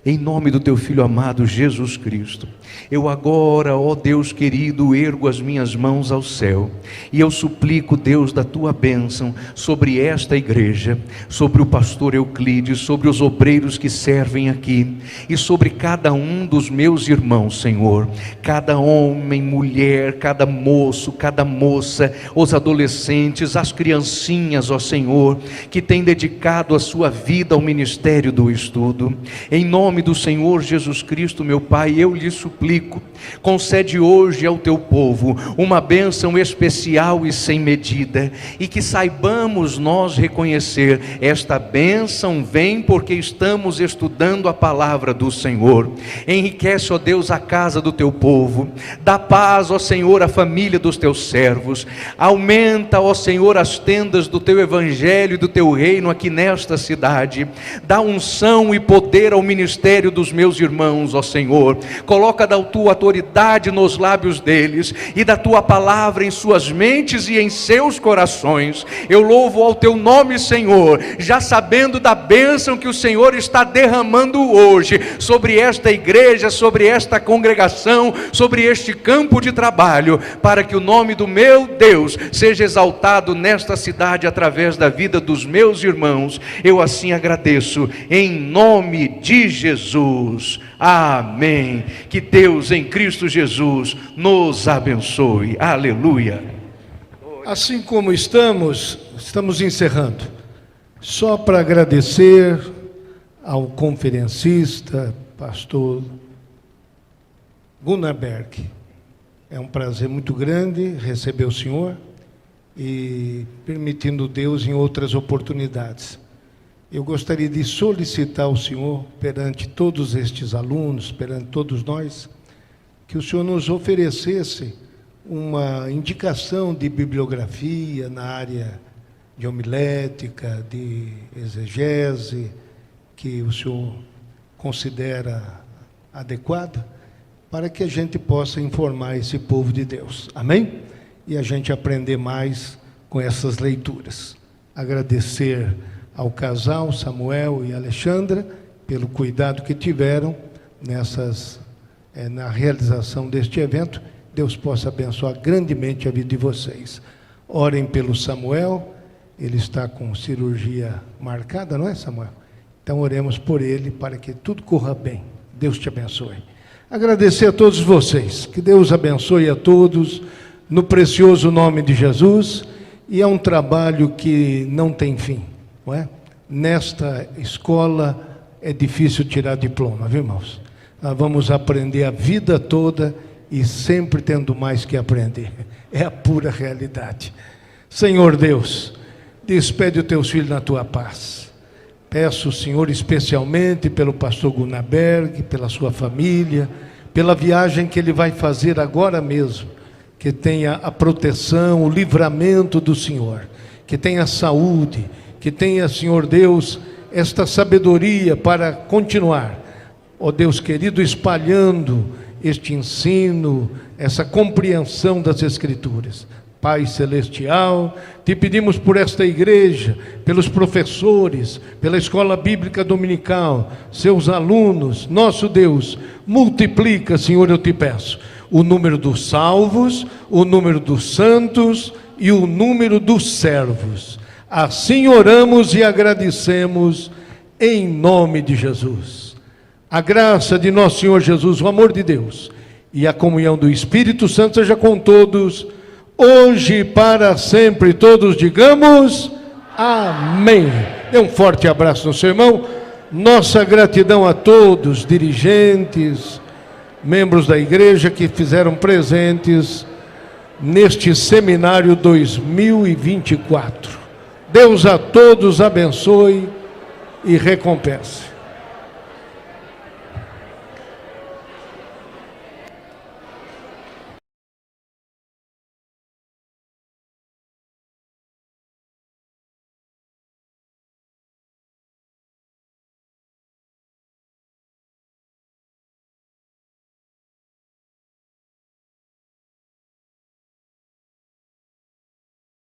Speaker 1: em nome do Teu Filho amado Jesus Cristo, eu agora, ó Deus querido, ergo as minhas mãos ao céu, e eu suplico, Deus, da Tua bênção sobre esta igreja, sobre o pastor Euclides, sobre os obreiros que servem aqui, e sobre cada um dos meus irmãos, Senhor, cada homem, mulher, cada moço, cada moça, os adolescentes, as criancinhas, ó Senhor, que têm dedicado a sua vida ao ministério do estudo. Em nome do Senhor Jesus Cristo, meu Pai, eu lhe suplico, concede hoje ao teu povo uma bênção especial e sem medida, e que saibamos nós reconhecer, esta bênção vem porque estamos estudando a palavra do Senhor. Enriquece, ó Deus, a casa do teu povo, dá paz, ó Senhor, à família dos teus servos, aumenta, ó Senhor, as tendas do teu evangelho e do teu reino aqui nesta cidade, dá unção e poder ao ministério dos meus irmãos, ó Senhor, coloca coloca da tua autoridade nos lábios deles e da tua palavra em suas mentes e em seus corações. Eu louvo ao teu nome, Senhor, já sabendo da bênção que o Senhor está derramando hoje sobre esta igreja, sobre esta congregação, sobre este campo de trabalho, para que o nome do meu Deus seja exaltado nesta cidade através da vida dos meus irmãos. Eu assim agradeço em nome de Jesus. Amém. Que Deus em Cristo Jesus nos abençoe. Aleluia.
Speaker 2: Assim como estamos encerrando. Só para agradecer ao conferencista, pastor Gunnar Berg. É um prazer muito grande receber o senhor e permitindo Deus em outras oportunidades. Eu gostaria de solicitar ao senhor, perante todos estes alunos, perante todos nós, que o senhor nos oferecesse uma indicação de bibliografia na área de homilética, de exegese, que o senhor considera adequada, para que a gente possa informar esse povo de Deus. Amém? E a gente aprender mais com essas leituras. Agradecer ao casal Samuel e Alexandra pelo cuidado que tiveram na realização deste evento. Deus possa abençoar grandemente a vida de vocês. Orem pelo Samuel, ele está com cirurgia marcada, não é, Samuel? Então oremos por ele para que tudo corra bem. Deus te abençoe. Agradecer a todos vocês, que Deus abençoe a todos, no precioso nome de Jesus, e é um trabalho que não tem fim, não é? Nesta escola é difícil tirar diploma, viu, irmãos? Nós vamos aprender a vida toda e sempre tendo mais que aprender, é a pura realidade. Senhor Deus, despede os teus filhos na tua paz. Peço, Senhor, especialmente pelo pastor Gunnar Berg, pela sua família, pela viagem que ele vai fazer agora mesmo, que tenha a proteção, o livramento do Senhor, que tenha saúde, que tenha, Senhor Deus, esta sabedoria para continuar, ó Deus querido, espalhando este ensino, essa compreensão das Escrituras. Pai Celestial, te pedimos por esta igreja, pelos professores, pela escola bíblica dominical, seus alunos, nosso Deus, multiplica, Senhor, eu te peço, o número dos salvos, o número dos santos e o número dos servos. Assim oramos e agradecemos em nome de Jesus. A graça de nosso Senhor Jesus, o amor de Deus e a comunhão do Espírito Santo seja com todos, hoje e para sempre. Todos digamos amém. Dê um forte abraço no seu irmão. Nossa gratidão a todos, dirigentes, membros da igreja que fizeram presentes neste seminário 2024. Deus a todos abençoe e recompense.